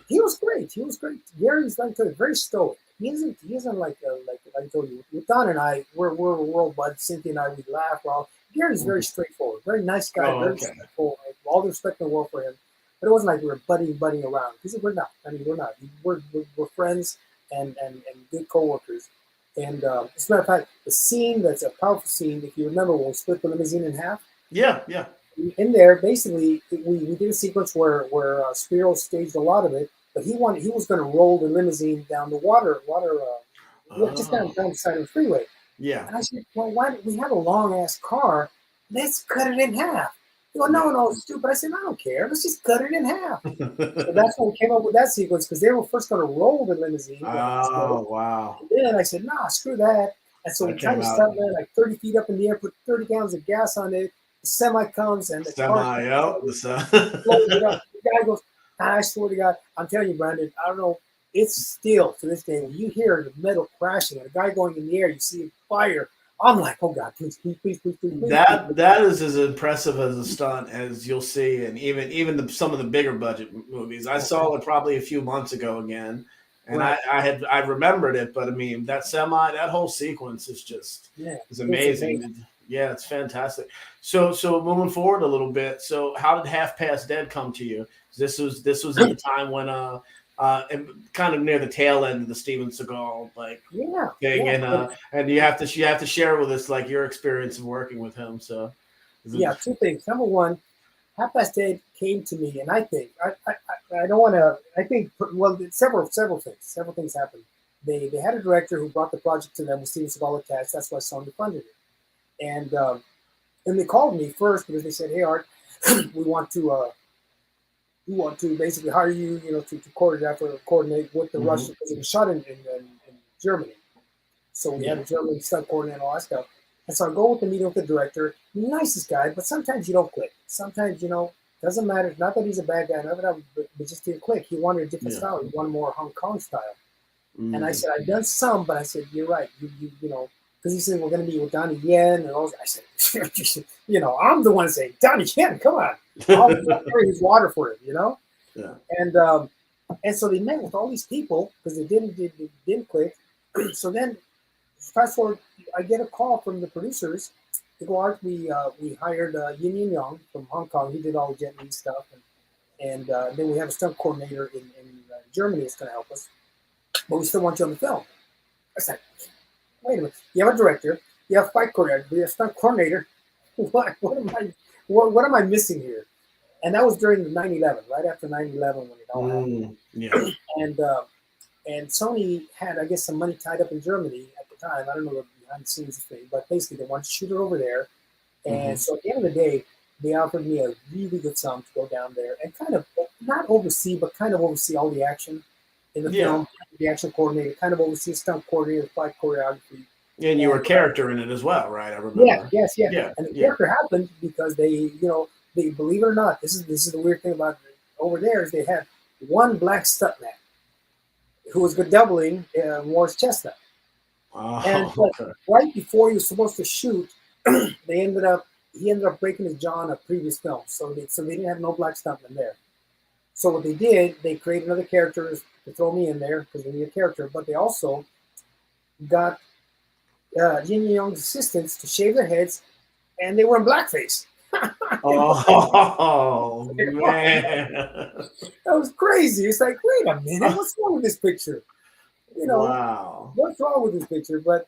He was great. Gary's like very stoic. He isn't like I told you. With Don and I, we're world buds. Cynthia and I, we laugh. Well, Gary's very straightforward, very nice guy, very straightforward. All the respect in the world for him. But it wasn't like we were buddying around. Because we're not. I mean, we're not. We're friends and good coworkers. And as a matter of fact, the scene that's a powerful scene. If you remember, when we split the limousine in half. Yeah. In there, basically, we did a sequence where Spiro staged a lot of it, but he was going to roll the limousine down the just down the side of the freeway. Yeah. And I said, well, why we have a long ass car? Let's cut it in half. He goes, no, it's stupid. I said, I don't care. Let's just cut it in half. So that's when we came up with that sequence because they were first going to roll the limousine. Oh, wow. And then I said, nah, screw that. And so we tried to start there like 30 feet up in the air, put 30 gallons of gas on it. The semi comes and the car blows it up. The guy goes, I swear to God, I'm telling you, Brandon, I don't know. It's still to this day when you hear the metal crashing and a guy going in the air, you see fire. I'm like, oh God, please. That is as impressive as a stunt as you'll see, and even some of the bigger budget movies. I saw it probably a few months ago again, and right. I remembered it, but I mean that whole sequence is just is amazing. Yeah, it's fantastic. So moving forward a little bit. So how did Half Past Dead come to you? This was at the time when and kind of near the tail end of the Steven Seagal thing, and you have to share with us like your experience of working with him. So two things. Number one, Half Past Dead came to me, and I think I don't want to. I think several things happened. They had a director who brought the project to them with Steven Seagal attached. That's why Sony funded it. And they called me first because they said, "Hey, Art, we want to basically hire you, to coordinate with the Russians because it was shot in Germany. So we had a German stunt coordinator and all that stuff. And so I go with the meeting with the director, nicest guy, but sometimes you don't click. Sometimes doesn't matter. Not that he's a bad guy, but just didn't click. He wanted a different style. He wanted more Hong Kong style. And I said, I've done some, but I said, you're right. Because he said, we're going to be with Donnie Yen. And all that. I said, I'm the one saying, Donnie Yen, come on. I'll carry his water for him, Yeah. And so they met with all these people because they didn't click. So then, fast forward, I get a call from the producers. They go, Art, we hired Yin Yang from Hong Kong. He did all the Jet Li stuff. And then we have a stunt coordinator in Germany that's going to help us. But we still want you on the film. I said, wait a minute. You have a director. You have a fight coordinator. You have a stunt coordinator. What am I missing here? And that was during the 9/11, right after 9/11 when it all happened. Yeah. And Sony had, I guess, some money tied up in Germany at the time. I don't know the behind the scenes thing, but basically they wanted to shoot it over there. And so at the end of the day, they offered me a really good sum to go down there and kind of not oversee, but kind of oversee all the action. in the Yeah. film, the action coordinator, kind of oversees stunt coordinator, fight choreography. And you were a character in it as well, right? I remember. Yeah, yes. Yeah. And the character happened because they believe it or not, this is the weird thing about it. Over there is they had one black stuntman who was good doubling Morris Chestnut. And Oh, okay. right before he was supposed to shoot, he ended up breaking his jaw in a previous film, so they didn't have no black stuntman there. So what they did, they created another character to throw me in there because they need a character, but they also got Jin Young's assistants to shave their heads, and they were in blackface. Oh man, That was crazy. It's like, wait a minute, what's wrong with this picture? Wow. What's wrong with this picture? But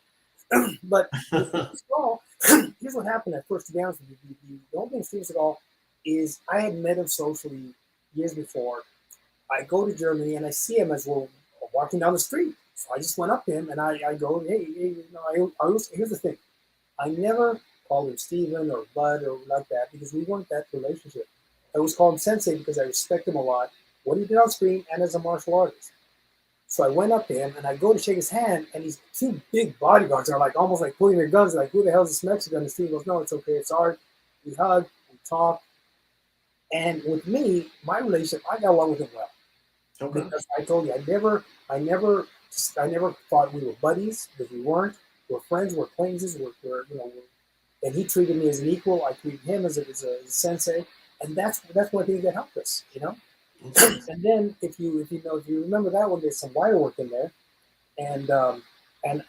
here's what happened at first. To be honest with you, the only thing Steven Seagal is I had met him socially years before. I go to Germany and I see him as we're walking down the street. So I just went up to him and I go, hey, here's the thing. I never called him Steven or Bud or like that because we weren't that relationship. I always called him Sensei because I respect him a lot, what he did on screen and as a martial artist. So I went up to him and I go to shake his hand, and these two big bodyguards are like almost like pulling their guns, like, who the hell is this Mexican? And Steve goes, no, it's okay, it's art. We hug, we talk. And with me, my relationship, I got along with him well. Okay. Because I told you, I never thought we were buddies, because we weren't. We're friends, we're acquaintances, and he treated me as an equal. I treated him as a sensei, and that's one thing that helped us, And then if you remember that one, there's some wire work in there, and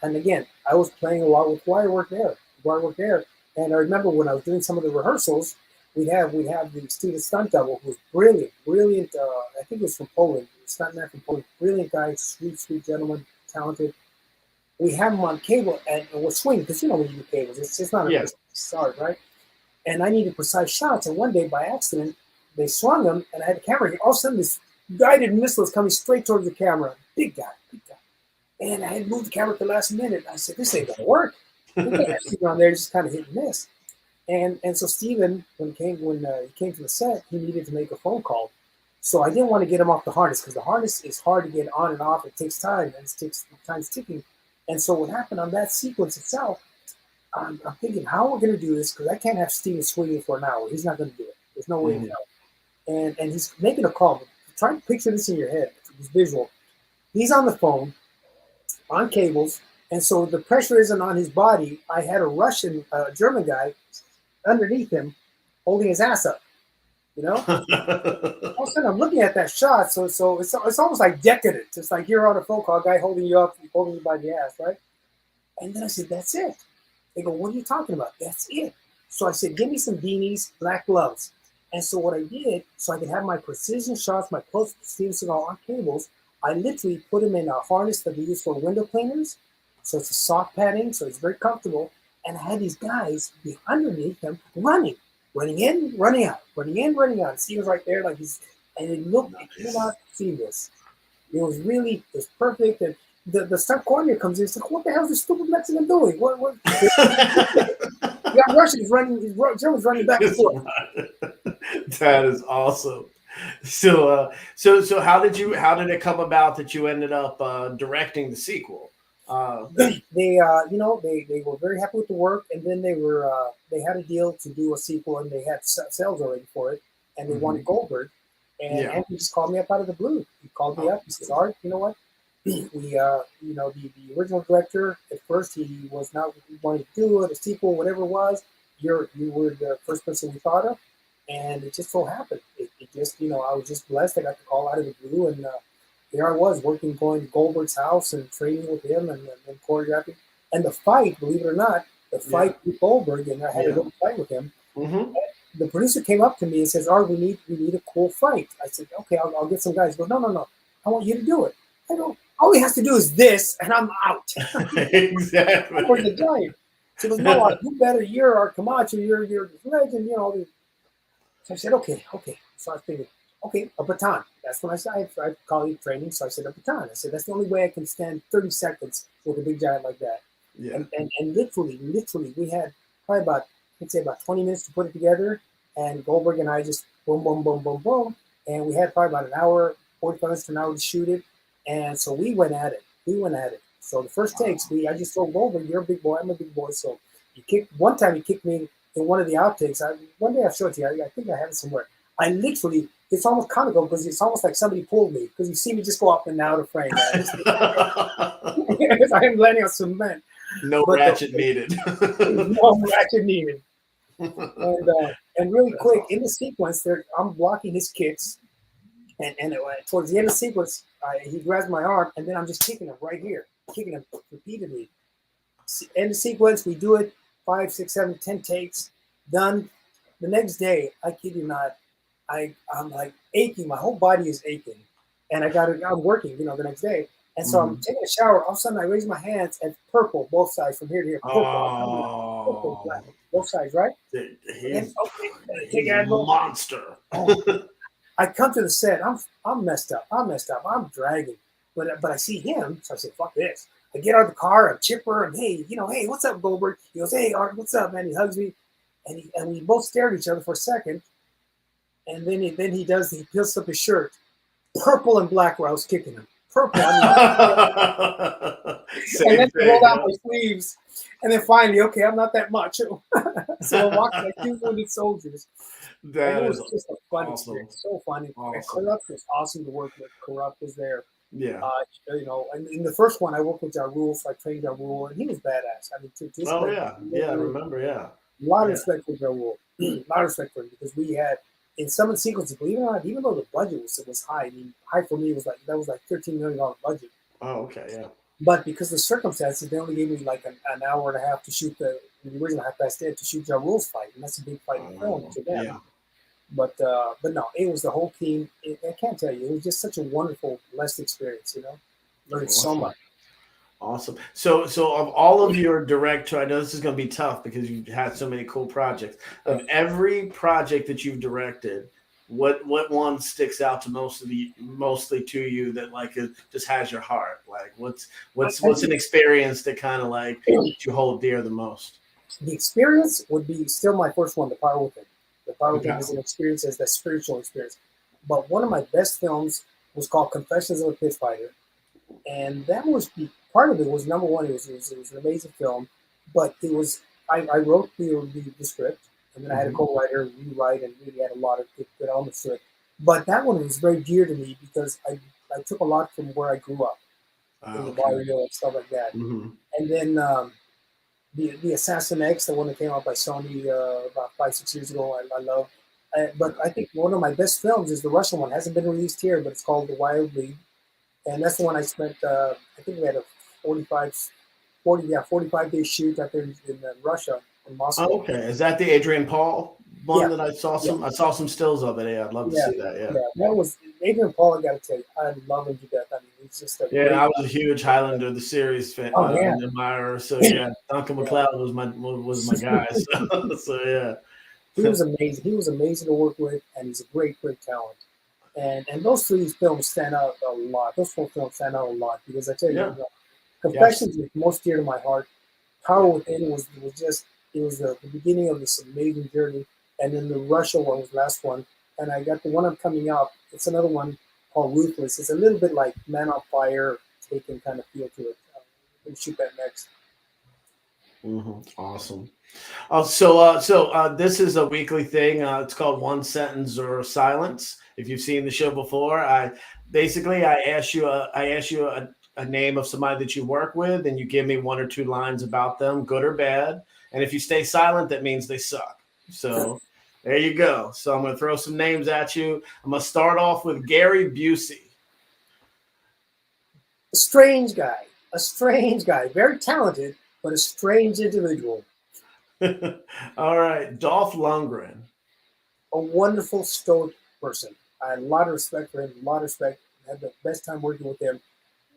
again, I was playing a lot with wire work there, and I remember when I was doing some of the rehearsals, we'd have the student stunt double who was brilliant. I think it was from Poland, stuntman from Poland, brilliant guy, sweet gentleman, talented. We have him on cable and we're swinging because when you do cables, it's not a start, right? And I needed precise shots, and one day by accident, they swung him, and I had the camera here. All of a sudden, this guided missile is coming straight towards the camera. Big guy. And I had moved the camera at the last minute. I said, this ain't going to work. We can't have Steven on there just kind of hit and miss. And so Steven, when he came to the set, he needed to make a phone call. So I didn't want to get him off the harness because the harness is hard to get on and off. It takes time, and time's ticking. And so what happened on that sequence itself, I'm thinking, how are we going to do this? Because I can't have Steven swinging for an hour. He's not going to do it. There's no way in hell. And he's making a call. Try to picture this in your head. It's visual. He's on the phone, on cables, and so the pressure isn't on his body. I had a German guy underneath him holding his ass up, All of a sudden I'm looking at that shot, so it's almost like decadent. It's like you're on a phone call, guy holding you up, holding you by the ass, right? And then I said, that's it. They go, what are you talking about? That's it. So I said, give me some beanies, black gloves. And so what I did, so I could have my precision shots, my close to Steven Seagal on cables, I literally put him in a harness that we use for window cleaners. So it's a soft padding, so it's very comfortable. And I had these guys be underneath him running in, running out, running in, running out. Steven's right there, and it looked, I cannot see this. It was perfect. And the stunt coordinator comes in and says, what the hell is this stupid Mexican doing? What? You got Russians running, Germans running back and forth. That is awesome. So how did it come about that you ended up directing the sequel? They were very happy with the work, and then they had a deal to do a sequel, and they had sales already for it, and they wanted Goldberg, and he just called me up out of the blue. He called me up. He said, "Art, you know what? The original director at first he was not wanting to do it, a sequel, whatever it was. You were the first person we thought of, and it just so happened. It just I was just blessed. I got the call out of the blue, and here I was going to Goldberg's house and training with him and choreographing. And the fight, believe it or not, with Goldberg, and I had a little fight with him. Mm-hmm. The producer came up to me and says, "Art, we need a cool fight." I said, "Okay, I'll get some guys." He goes, "No, I want you to do it." I go, all he has to do is this, and I'm out. Exactly. For the giant. So he goes, "No, Art, you better. You're our Camacho. You're the legend. So I said, okay. So I figured, okay, a baton. That's when I call it training. So I said, a baton. I said, that's the only way I can stand 30 seconds with a big giant like that. Yeah. And literally, we had probably about 20 minutes to put it together. And Goldberg and I just boom. And we had probably about an hour, 45 minutes to an hour to shoot it. And so we went at it. We went at it. So the first takes, I just told over, you're a big boy, I'm a big boy. So one time he kicked me in one of the outtakes. One day I'll show it to you. I think I have it somewhere. I literally, it's almost comical because it's almost like somebody pulled me because you see me just go up and out of frame. I'm landing on cement. No ratchet needed. No ratchet needed. And really quick, in the sequence, I'm blocking his kicks. And towards the end of the sequence, he grabs my arm, and then I'm just kicking him right here, kicking him repeatedly. End of sequence, we do it 5, 6, 7, 10 takes, done. The next day, I kid you not, I'm like aching. My whole body is aching, and I'm working, the next day. And so I'm taking a shower. All of a sudden, I raise my hands and purple, both sides from here to here. Purple, black, both sides, right? He's a monster. I come to the set. I'm messed up. I'm dragging, but I see him, so I say, "Fuck this!" I get out of the car. I'm chipper. And hey, hey, what's up, Goldberg? He goes, "Hey, Art, what's up, man?" He hugs me, and we both stare at each other for a second, and then he peels up his shirt, purple and black, where I was kicking him. Purple. And then he rolled out my sleeves, and then finally, okay, I'm not that macho. So I'm walking like 2 wounded soldiers. And it was just a fun experience, so funny. Awesome. Corrupt was awesome to work with. Corrupt was there. Yeah. And in the first one, I worked with Ja Rule, so I trained Ja Rule, and he was badass. I mean, I remember, A lot of respect for Ja Rule. A lot of respect for him because we had, in some of the sequences, believe it or not, even though the budget was high, I mean, high for me was like $13 million budget. Oh, okay, yeah. But because of the circumstances, they only gave me like an hour and a half to shoot the original half-past dead to shoot Ja Rule's fight, and that's a big fight in the film to them. Yeah. But no, it was the whole team. I can't tell you, it was just such a wonderful, blessed experience. Learned so much. Awesome. So of all of your director, I know this is going to be tough because you've had so many cool projects. Of every project that you've directed, what one sticks out to mostly to you that like it just has your heart? Like what's an experience that kind of like you hold dear the most? The experience would be still my first one, The Power Within. The Power Within is an experience as that spiritual experience. But one of my best films was called Confessions of a Pit Fighter. And that was part of it was number one. It was an amazing film, but it was I wrote the script, and then I had a co-writer rewrite, and really had a lot of good elements to it. But that one was very dear to me because I took a lot from where I grew up in the barrio and stuff like that. And then the Assassin X, the one that came out by Sony about 5-6 years ago, I love. But I think one of my best films is the Russian one. It hasn't been released here, but it's called The Wild League. And that's the one I spent, I think we had a 45-day shoot out there in Russia, in Moscow. Oh, okay. Is that the Adrian Paul one that I saw some? I saw some stills of it. Yeah, I'd love to see that. Yeah. That was Adrian Paul. I got to tell you, I love him to death. I mean, he's just a great I was a huge Highlander the series fan, admirer. So Duncan MacLeod was my guy. So yeah, he was amazing. He was amazing to work with, and he's a great talent. And those three films stand out a lot. Those 4 films stand out a lot because I tell you, Confessions is most dear to my heart. Power Within was the beginning of this amazing journey, and then the Russia one was the last one. And I got the one I'm coming up. It's another one called Ruthless. It's a little bit like Man on Fire, taken kind of feel to it. We'll shoot that next. Awesome. So this is a weekly thing. It's called One Sentence or Silence. If you've seen the show before, I ask you a name of somebody that you work with, and you give me 1 or 2 lines about them, good or bad. And if you stay silent, that means they suck. So there you go. So I'm going to throw some names at you. I'm going to start off with Gary Busey. A strange guy, very talented, but a strange individual. All right, Dolph Lundgren. A wonderful, stoic person. I had a lot of respect for him, I had the best time working with him.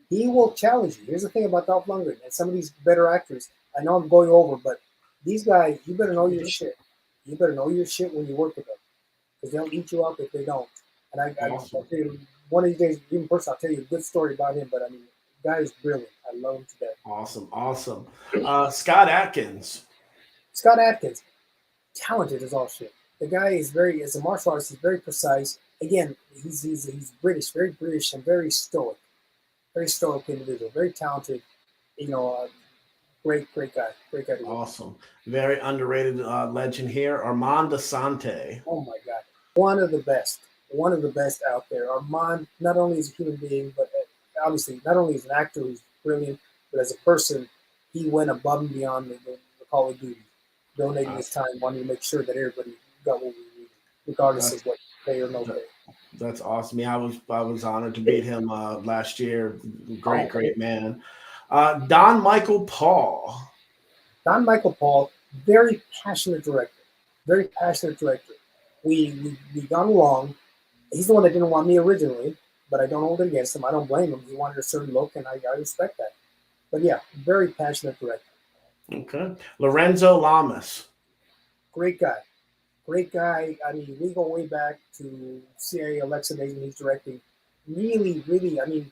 He will challenge you. Here's the thing about Dolph Lundgren and some of these better actors. I know I'm going over, but these guys, you better know your shit. You better know your shit when you work with them, because they'll eat you up if they don't. And I'll tell you, one of these days, even personally, I'll tell you a good story about him. But I mean, the guy is brilliant. I love him to death. Awesome. Scott Adkins. Talented as all shit. The guy is as a martial artist, he's very precise. Again, he's British, very British, and very stoic. very stoic individual, very talented. You know, great guy, great guy to work with. Awesome. Very underrated legend here, Armand Asante. Oh my God, one of the best out there. Armand, not only is a human being, but obviously not only as an actor who's brilliant, but as a person, he went above and beyond the Call of Duty, donating his time, wanting to make sure that everybody got what we needed, regardless of what pay or no pay. That's awesome. Yeah, I was honored to meet him last year. Great man. Don Michael Paul. Don Michael Paul, very passionate director. Very passionate director. We got along. He's the one that didn't want me originally, but I don't hold it against him. I don't blame him. He wanted a certain look, and I respect that. But yeah, very passionate director. Okay. Lorenzo Lamas. Great guy. Great guy. I mean, we go way back to CIA Alexa days when he's directing. Really, really, I mean,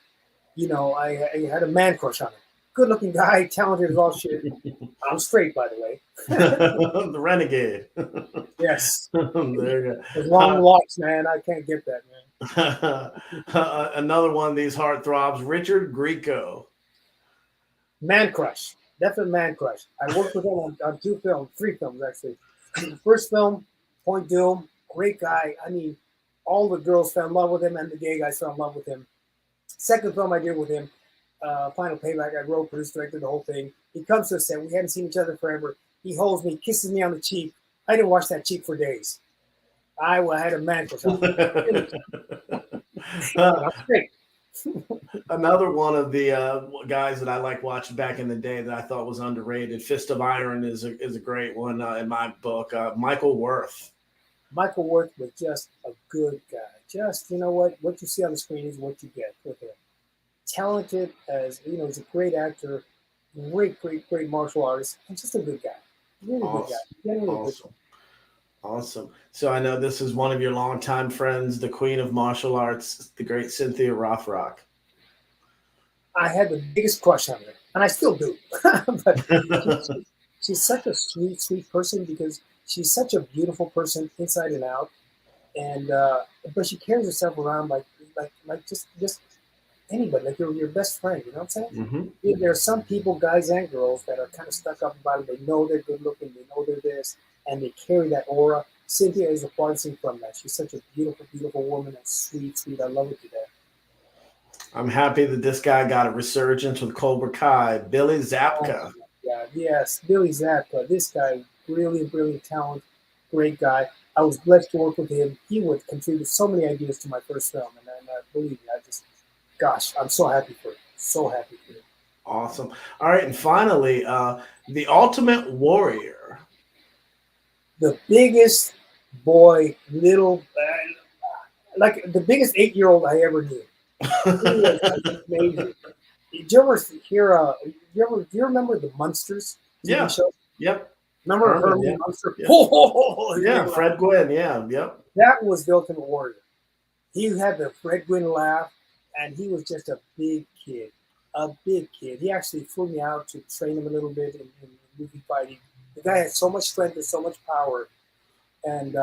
you know, I had a man crush on him. Good looking guy, talented as all shit. I'm straight, by the way. The Renegade. Yes. There you go. With long locks, man. I can't get that, man. Another one of these heartthrobs, Richard Grieco. Man crush. Definite man crush. I worked with him on three films, actually. The first film, Point Doom, great guy. I mean, all the girls fell in love with him, and the gay guys fell in love with him. Second film I did with him, Final Payback, I wrote, produced, directed the whole thing. He comes to us, and we hadn't seen each other forever. He holds me, kisses me on the cheek. I didn't wash that cheek for days. I had a man crush on him. Another one of the guys that I like watching back in the day that I thought was underrated, Fist of Iron is a great one in my book. Michael Worth. Michael Worth was just a good guy. Just, you know what you see on the screen is what you get with him. Talented as, you know, he's a great actor, great martial artist, and just a good guy. Really good guy. Genuinely good. Awesome. So I know this is one of your longtime friends, the queen of martial arts, the great Cynthia Rothrock. I had the biggest crush on her, and I still do. But she's such a sweet person because she's such a beautiful person inside and out, and but she carries herself around like just anybody, like your best friend. You know what I'm saying? Mm-hmm. There are some people, guys and girls, that are kind of stuck up about it. They know they're good looking, they know they're this, and they carry that aura. Cynthia is the farthest from that. She's such a beautiful woman and sweet. I love her to death. I'm happy that this guy got a resurgence with Cobra Kai. Billy Zabka. Oh my God. Yes, Billy Zabka. This guy, brilliant talent, great guy. I was blessed to work with him. He would contribute so many ideas to my first film, and believe me, I'm so happy for it. So happy for it. Awesome. All right, and finally, the Ultimate Warrior. The biggest boy, like the biggest 8-year-old I ever knew. He was amazing. Did you ever hear? Do you remember the Munsters? Yeah. Show? Yep. Remember Herman Munster? Yep. Oh, yeah, Fred Gwynn. Yeah. Yep. That was the Ultimate Warrior. He had the Fred Gwynn laugh, and he was just a big kid. A big kid. He actually flew me out to train him a little bit in movie fighting. The guy had so much strength and so much power, and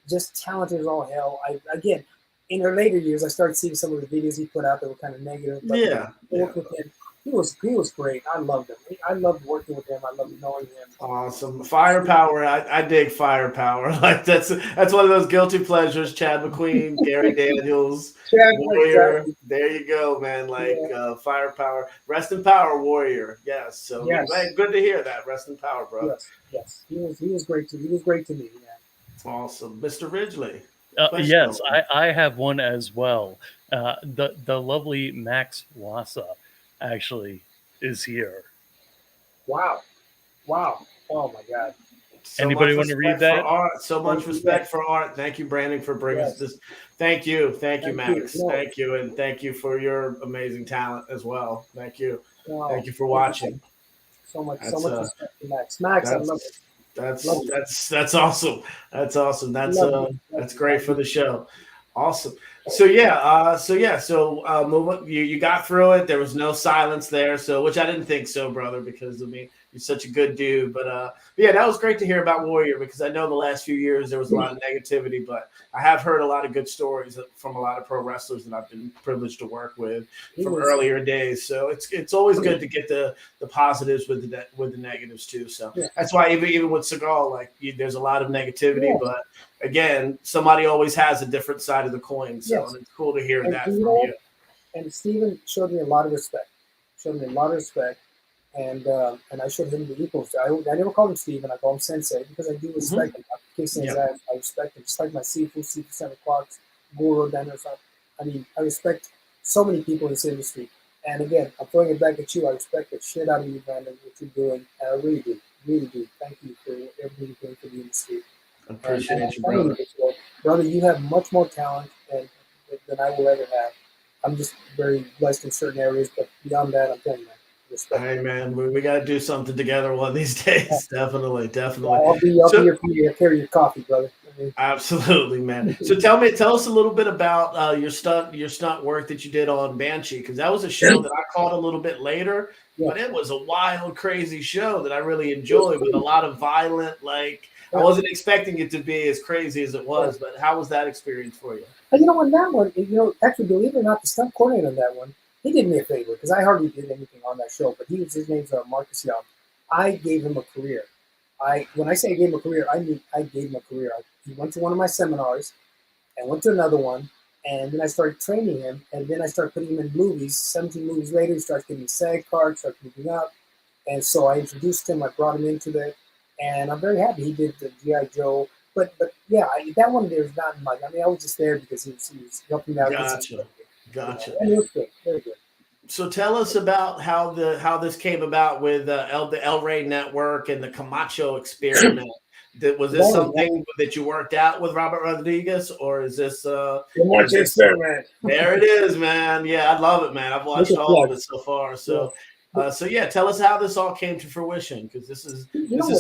just talented as all hell. Again, in her later years, I started seeing some of the videos he put out that were kind of negative. But with him, he was great. I loved him. I loved working with him. I loved knowing him. Awesome. Firepower. I dig Firepower. Like that's one of those guilty pleasures. Chad McQueen, Gary Daniels, Warrior. Exactly. There you go, man. Like Firepower. Rest in power, Warrior. Yes. So man, good to hear that. Rest in power, bro. Yes. He was great to me. Yeah. Awesome. Mr. Ridgely. Yes, I have one as well. The lovely Max Wassa actually is here. Wow. Oh my God. Anybody want to read that? So much respect for art. Thank you, Brandon, for bringing us this. Thank you, Max. Thank you, and thank you for your amazing talent as well. Thank you. Thank you for watching. So much respect for Max. Max, I love it. That's awesome. That's awesome. That's great for the show. Awesome. So move on. You got through it. There was no silence there. So, which I didn't think so, brother, because I mean, You're such a good dude. But yeah, that was great to hear about Warrior, because I know the last few years there was a lot of negativity, but I have heard a lot of good stories from a lot of pro wrestlers that I've been privileged to work with from earlier days. So it's always good to get the positives with the negatives too. So that's why even with Seagal, like there's a lot of negativity, but again, somebody always has a different side of the coin. So and it's cool to hear that from you. And Steven showed me a lot of respect. And I showed him the equals. I never called him Steven. I call him Sensei because I do respect him. I respect him. Just like my Sifu 7 o'clocks, Guru, Daniel-san. I mean, I respect so many people in this industry. And again, I'm throwing it back at you. I respect the shit out of you, Brandon, what you're doing. And I really do. Really do. Thank you for everything you're doing for the industry. I appreciate you, brother. Brother, you have much more talent than I will ever have. I'm just very blessed in certain areas, but beyond that, I'm telling you, man. All right, man. We got to do something together one of these days. Definitely. I'll be here for you. I'll carry your coffee, brother. Absolutely, man. So tell us a little bit about your stunt work that you did on Banshee, because that was a show that I caught a little bit later, but it was a wild, crazy show that I really enjoyed with a lot of violent, like I wasn't expecting it to be as crazy as it was, but how was that experience for you? You know, on that one, actually, believe it or not, the stunt coordinator on that one, he did me a favor because I hardly did anything on that show, but his name's Marcus Young. I gave him a career. When I say I gave him a career, I mean I gave him a career. He went to one of my seminars and went to another one, and then I started training him, and then I started putting him in movies. 17 movies later, he started getting SAG cards, started moving up, and so I introduced him. I brought him into that, and I'm very happy he did the G.I. Joe. But yeah, that one there's not much. I mean, I was just there because he was helping out. Gotcha. And it was good, very good. So tell us about how this came about with the El Rey Network and the Camacho Experiment. Was this something that you worked out with Robert Rodriguez, or is this Camacho Experiment? There it is, man. Yeah, I love it, man. I've watched all of it so far. So yeah, tell us how this all came to fruition, because this is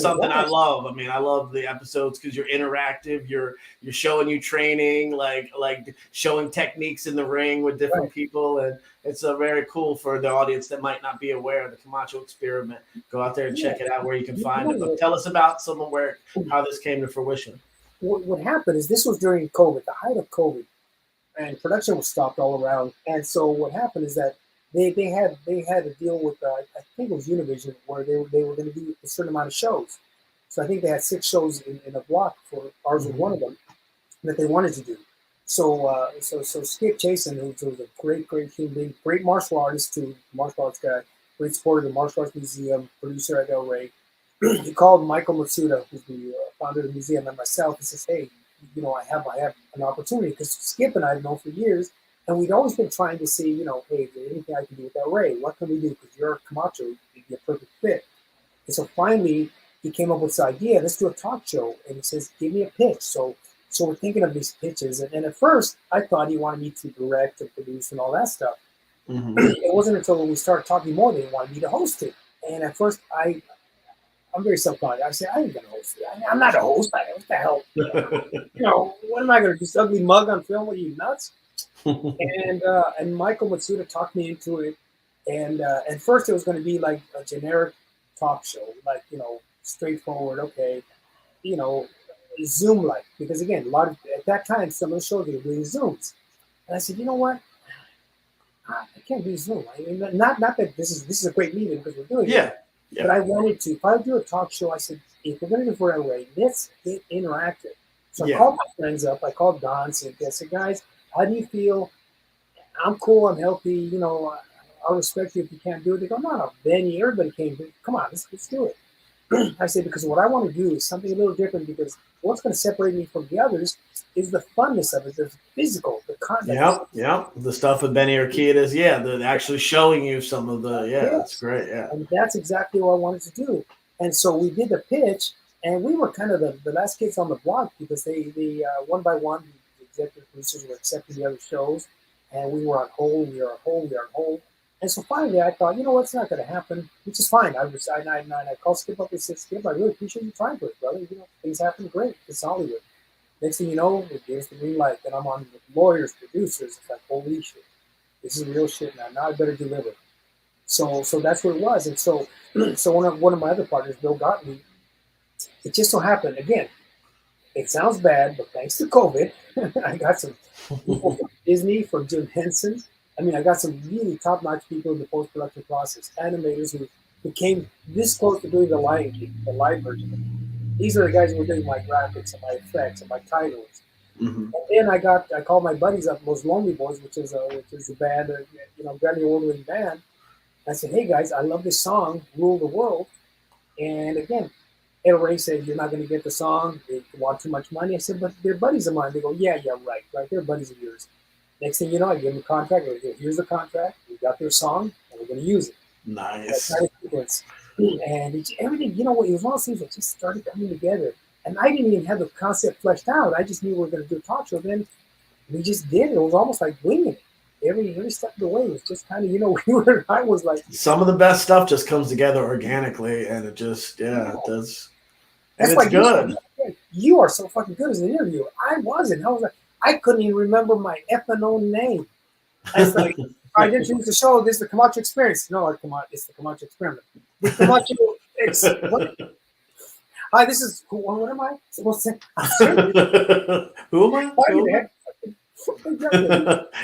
something I love. I mean, I love the episodes because you're interactive. You're showing you training, like showing techniques in the ring with different people, and it's very cool for the audience that might not be aware of the Camacho Experiment. Go out there and check it out where you can find it. But tell us about how this came to fruition. What happened is this was during COVID, the height of COVID, and production was stopped all around. And so what happened is that they had a deal with I think it was Univision, where they were going to do a certain amount of shows. So I think they had 6 shows in a block. For ours was one of them that they wanted to do. So Skip Chasen, who was a great human being, great martial artist too, martial arts guy, great supporter of the Martial Arts Museum, producer at El Rey. He called Michael Matsuda, who's the founder of the museum, and myself. He says, "Hey, I have an opportunity," because Skip and I have known for years. And we'd always been trying to see, hey, is there anything I can do with El Rey? What can we do? Because you're Camacho, you'd be a perfect fit. And so finally, he came up with this idea, let's do a talk show. And he says, give me a pitch. So we're thinking of these pitches. And at first, I thought he wanted me to direct and produce and all that stuff. Mm-hmm. It wasn't until when we started talking more that he wanted me to host it. And at first, I'm very self-conscious. I said, I ain't going to host it. I'm not a host. What the hell? What am I going to do? This ugly mug on film? Are you nuts? And Michael Matsuda talked me into it, and at first it was going to be like a generic talk show, like straightforward, okay, Zoom like, because again, at that time some of the shows they were doing Zooms, and I said, you know what, I can't do Zoom. I mean, not that this is a great medium because we're doing it, but I wanted to. If I do a talk show, I said, if we're going to do it for El Rey, let's get interactive. So I called my friends up. I called Don, said, guys, how do you feel? I'm cool. I'm healthy. I'll respect you if you can't do it. They go, no, Benny, everybody came. Come on, let's do it. I say, because what I want to do is something a little different, because what's going to separate me from the others is the funness of it, the physical, the content. Yeah. The stuff with Benny Urquidez, they're actually showing you some of the, that's great, And that's exactly what I wanted to do. And so we did the pitch, and we were kind of the last kids on the block, because they one by one, executive producers were accepting the other shows, and we were on hold. And so finally, I thought, what's not going to happen, which is fine. I called Skip up and said, Skip, I really appreciate you trying for it, brother. Things happen great. It's Hollywood. Next thing you know, it gives the green light, and I'm on with lawyers, producers. It's like, holy shit, this is real shit now. Now I better deliver. So that's what it was. And so so one of my other partners, Bill Gottlieb, it just so happened again. It sounds bad, but thanks to COVID, I got some people from Disney, from Jim Henson. I mean, I got some really top-notch people in the post-production process, animators who came this close to doing the Lion King, the live version. These are the guys who were doing my graphics and my effects and my titles. Mm-hmm. And then I called my buddies up, those Lonely Boys, which is a band, Grammy Award-winning band. I said, hey guys, I love this song, "Rule the World." And again, everybody said, you're not going to get the song. They want too much money. I said, but they're buddies of mine. They go, yeah, right. They're buddies of yours. Next thing you know, I give them a contract. I go, here's the contract. We got their song, and we're going to use it. Nice. And everything, it was one of those things that just started coming together. And I didn't even have the concept fleshed out. I just knew we were going to do a talk show. Then we just did it. It was almost like winging it. Every step of the way was just kind of, I was like. Some of the best stuff just comes together organically, and it just, it does. And That's it's good. You are so fucking good as an interviewer. I wasn't. I couldn't even remember my effing own name. I was like, I didn't introduce the show. This is the Camacho Experience. No, it's the Camacho Experiment. The Camacho Hi, this is what am I supposed to say? Who am I?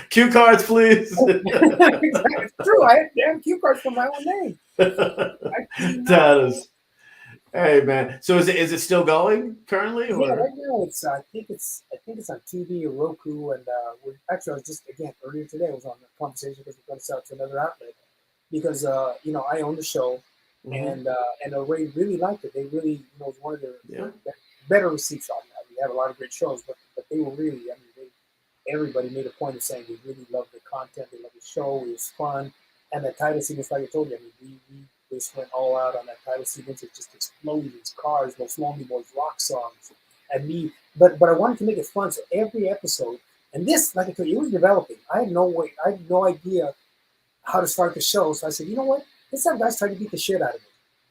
Cue cards, please. It's true. I had damn cue cards for my own name. That is. Hey man, so is it still going currently? Or? Yeah, right now it's I think it's on TV or Roku, and I was just earlier today I was on a conversation because we're going to sell it to another outlet because I own the show, and Ray really liked it. They really it was one of their better receipts on that. We had a lot of great shows, but they were really everybody made a point of saying they really loved the content, they loved the show, it was fun, and the title sequence, like I told you, we just went all out on that title sequence. It just exploded. Cars, those Lonely Boys rock songs, and me. But I wanted to make it fun. So every episode, and this, like I told you, it was developing. I had no idea how to start the show. So I said, you know what? Let's have guys try to beat the shit out of me.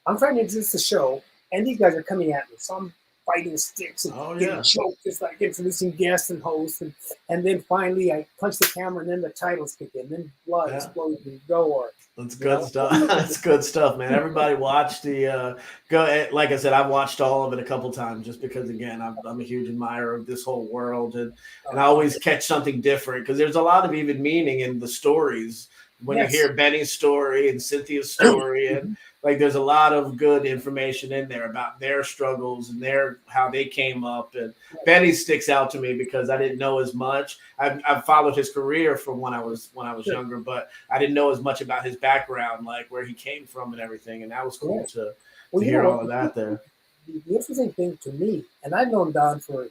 I'm trying to introduce the show, and these guys are coming at me. So I'm fighting sticks and getting choked, just like introducing guests and hosts, and then finally I punch the camera, and then the titles kick in, then blood explodes and gore. That's good stuff. That's good stuff, man. Everybody watch the go. Like I said, I've watched all of it a couple times just because, again, I'm a huge admirer of this whole world, and I always catch something different because there's a lot of even meaning in the stories when you hear Benny's story and Cynthia's story, and like there's a lot of good information in there about their struggles and how they came up. And Benny sticks out to me because I didn't know as much. I've followed his career from when I was younger, but I didn't know as much about his background, like where he came from and everything. And that was cool to hear all of that there. The interesting thing to me, and I've known Don for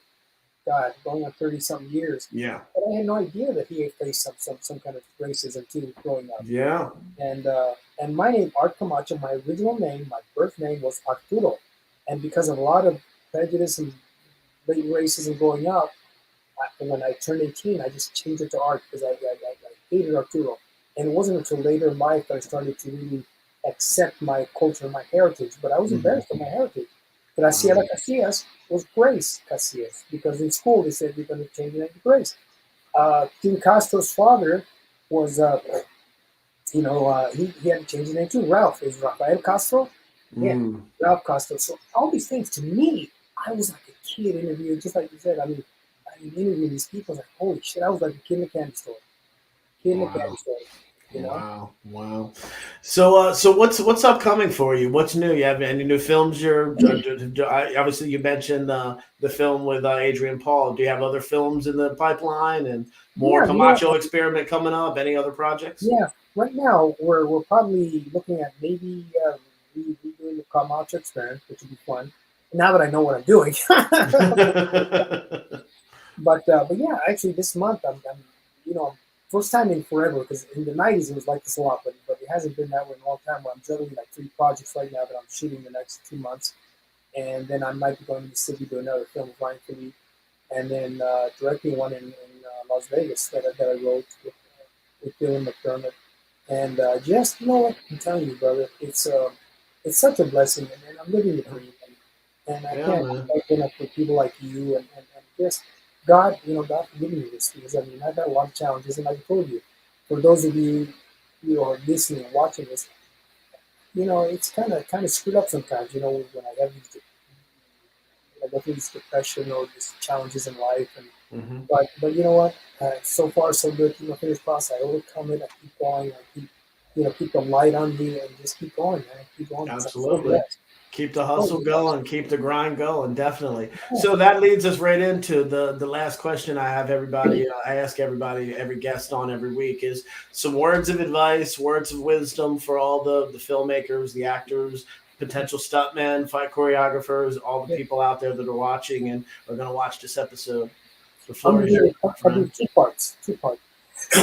going on 30-something years. Yeah. But I had no idea that he had faced some kind of racism too growing up. Yeah. And my name, Art Camacho, my original name, my birth name was Arturo. And because of a lot of prejudice and late racism growing up, when I turned 18, I just changed it to Art because I hated Arturo. And it wasn't until later in life that I started to really accept my culture and my heritage. But I was embarrassed of my heritage. Graciela Casillas was Grace Casillas because in school they said you're going to change your name to Grace. King Castro's father was, he had to change his name too. Ralph is Rafael Castro. Yeah, Ralph Castro. So all these things to me, I was like a kid interviewing, just like you said. I mean, interviewing these people, I was like, holy shit, I was like a kid in a candy store. Wow. So what's upcoming for you? What's new? You have any new films? Obviously you mentioned the film with Adrian Paul. Do you have other films in the pipeline and more Camacho Experiment coming up? Any other projects? Yeah, right now we're probably looking at maybe redoing the Camacho Experiment, which would be fun. Now that I know what I'm doing. But yeah, actually this month I'm first time in forever, because in the 90s it was like this a lot, but it hasn't been that way in a long time. Where I'm juggling like 3 projects right now that I'm shooting the next 2 months, and then I might be going to the city to do another film with Ryan Phillippe, and then directing one in Las Vegas that I wrote with Dylan McDermott. And just I'm telling you, brother, it's such a blessing, and I'm living the dream, and I can't thank enough for people like you and just. God, God forgive me this because I've had a lot of challenges, and like I told you, for those of you are listening and watching this, it's kind of screwed up sometimes. When I have these, I go through this depression or these challenges in life, and Hmm. but you know what? So far so good. Fingers crossed. I overcome it. I keep going. I keep the light on me and just keep going, man. Keep going. Because I'm so Absolutely. blessed. Keep the So hustle blessed. going, keep the grind going, definitely. Yeah. So that leads us right into the last question I have everybody, I ask everybody, every guest on every week is some words of advice, words of wisdom for all the filmmakers, the actors, potential stuntmen, fight choreographers, all the Yeah. people out there that are watching and are going to watch this episode. The I'm floor gonna is yours, do my I'll do friend. two parts. Two parts.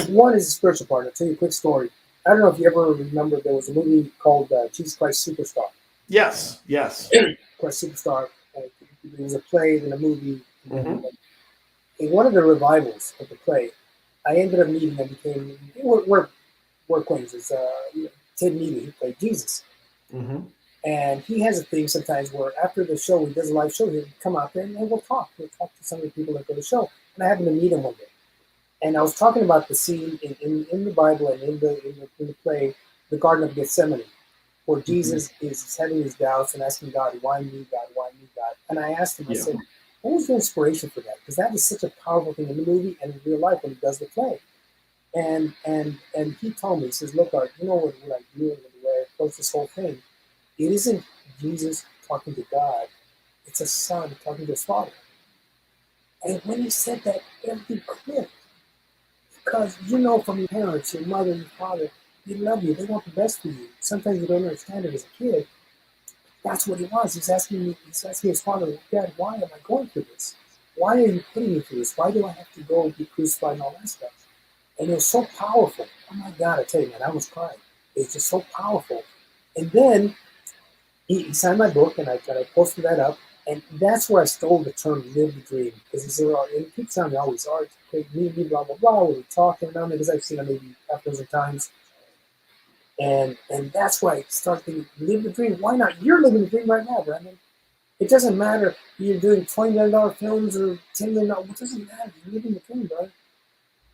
One is a spiritual part. I'll tell you a quick story. I don't know if you ever remember there was a movie called Jesus Christ Superstar. Yes, yes. Christ Superstar. It was a play and a movie. And then, Hmm. in one of the revivals of the play, I ended up meeting and became we're acquaintances. Ted Neely, who played Jesus. Hmm. And he has a thing sometimes where after the show, he does a live show, he'll come out there and we'll talk. We'll talk to some of the people that go to the show. And I happened to meet him one day. And I was talking about the scene in the Bible and in the play, the Garden of Gethsemane, where Hmm. Jesus is having his doubts and asking God, why me, God, why me, God? And I asked him, I Yeah. said, what was the inspiration for that? Because that is such a powerful thing in the movie and in real life when he does the play. And he told me, he says, look, Art, what I do and the way I approach this whole thing, it isn't Jesus talking to God, it's a son talking to his father. And when he said that, everything clicked. Because from your parents, your mother, your father, they love you, they want the best for you. Sometimes you don't understand it as a kid. That's what he was. He's asking his father, Dad, why am I going through this? Why are you putting me through this? Why do I have to go and be crucified and all that stuff? And it was so powerful. Oh my God, I tell you, man, I was crying. It's just so powerful. And then he signed my book, and I posted that up. And that's where I stole the term "live the dream" because he said, and he keeps telling me always, "Art, me, blah blah blah." We're talking about it because I've seen it maybe half a dozen times, and that's why I started thinking, "Live the dream." Why not? You're living the dream right now, Brandon. It doesn't matter if you're doing $20 million films or $10 million. It doesn't matter. You're living the dream, brother.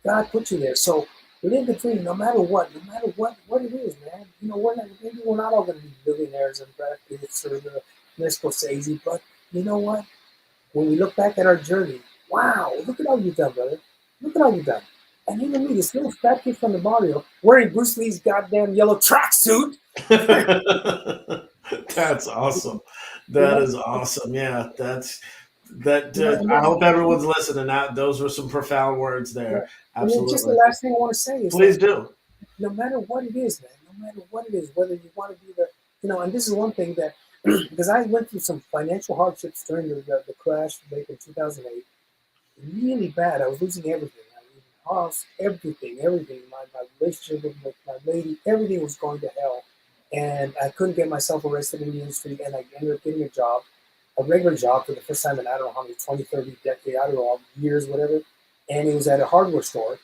God put you there. So live the dream no matter what it is, man. Maybe we're not all going to be billionaires and Brad Pitts or the Scorsese, but you know what? When we look back at our journey, wow, look at all you've done, brother. Look at all you've done. And even me, this little fat kid from the barrio, wearing Bruce Lee's goddamn yellow tracksuit. That's awesome. You That know, is awesome. Yeah, that's that. and I then, hope everyone's listening. That those were some profound words there. just the Absolutely. last thing I want to say is that Please do. no matter what it is, man, no matter what it is, whether you want to be and this is one thing that, because I went through some financial hardships during the crash back in 2008, really bad. I was losing everything. I mean, house, everything. My relationship with my lady, everything was going to hell. And I couldn't get myself arrested in the industry, and I ended up getting a regular job for the first time in I don't know how many, 20, 30 decades, I don't know, years, whatever. And it was at a hardware store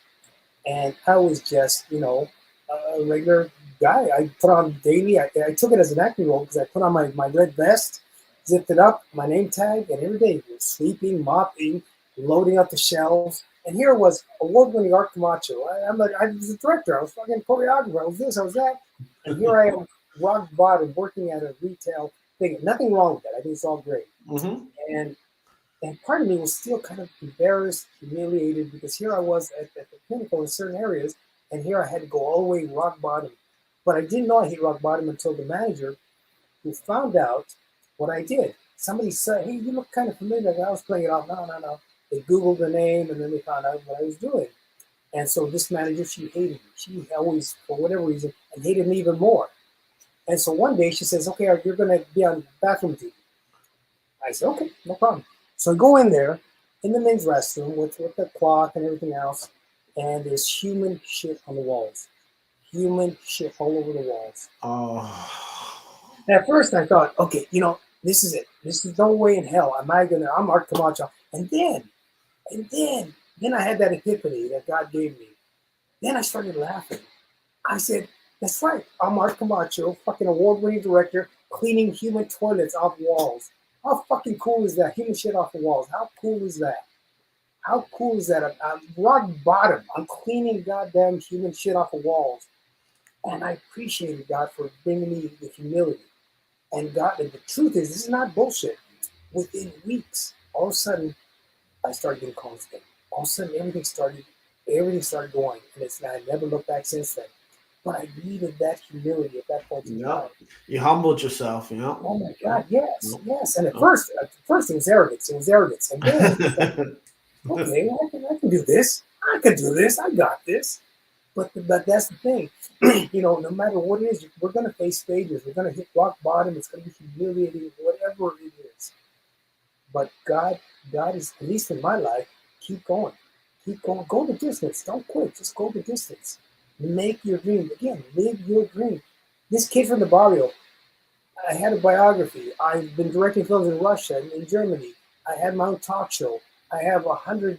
and I was just, a regular guy. I put on daily. I took it as an acting role because I put on my red vest, zipped it up, my name tag, and every day sweeping, mopping, loading up the shelves. And here was award-winning Art Camacho. I was a director. I was fucking choreographer. I was this. I was that. And here I am, rock bottom, working at a retail thing. Nothing wrong with that. I think it's all great. Hmm. And and part of me was still kind of embarrassed, humiliated, because here I was at the pinnacle in certain areas, and here I had to go all the way rock bottom. But I didn't know I hit rock bottom until the manager, who found out what I did. Somebody said, "Hey, you look kind of familiar." I was playing it off. No, no, no. They Googled the name, and then they found out what I was doing. And so this manager, she hated me. She always, for whatever reason, and hated me even more. And so one day she says, "Okay, you're going to be on bathroom duty." I said, okay, no problem. So I go in there in the men's restroom with the clock and everything else, and there's human shit on the walls. Human shit all over the walls. Oh. And at first I thought, okay, this is it. This is no way in hell I'm Art Camacho. And then I had that epiphany that God gave me. Then I started laughing. I said, that's right. I'm Art Camacho, fucking award-winning director, cleaning human toilets off walls. How fucking cool is that? Human shit off the walls. How cool is that? How cool is that? I'm rock bottom. I'm cleaning goddamn human shit off the walls. And I appreciated God for bringing me the humility. And God, and the truth is, this is not bullshit. Within weeks, all of a sudden, I started getting calls again. All of a sudden, everything started going, and I never looked back since then. But I needed that humility at that point in time. Yep. You humbled yourself, Oh my God, yes, Yep. yes. And at first it was arrogance. It was arrogance, and then it was like, okay, I can do this. I can do this. I got this. But that's the thing. No matter what it is, we're going to face stages. We're going to hit rock bottom. It's going to be humiliating, whatever it is. But God is, at least in my life, keep going. Keep going. Go the distance. Don't quit. Just go the distance. Make your dream. Again, live your dream. This kid from the barrio, I had a biography. I've been directing films in Russia and in Germany. I had my own talk show. I have 100+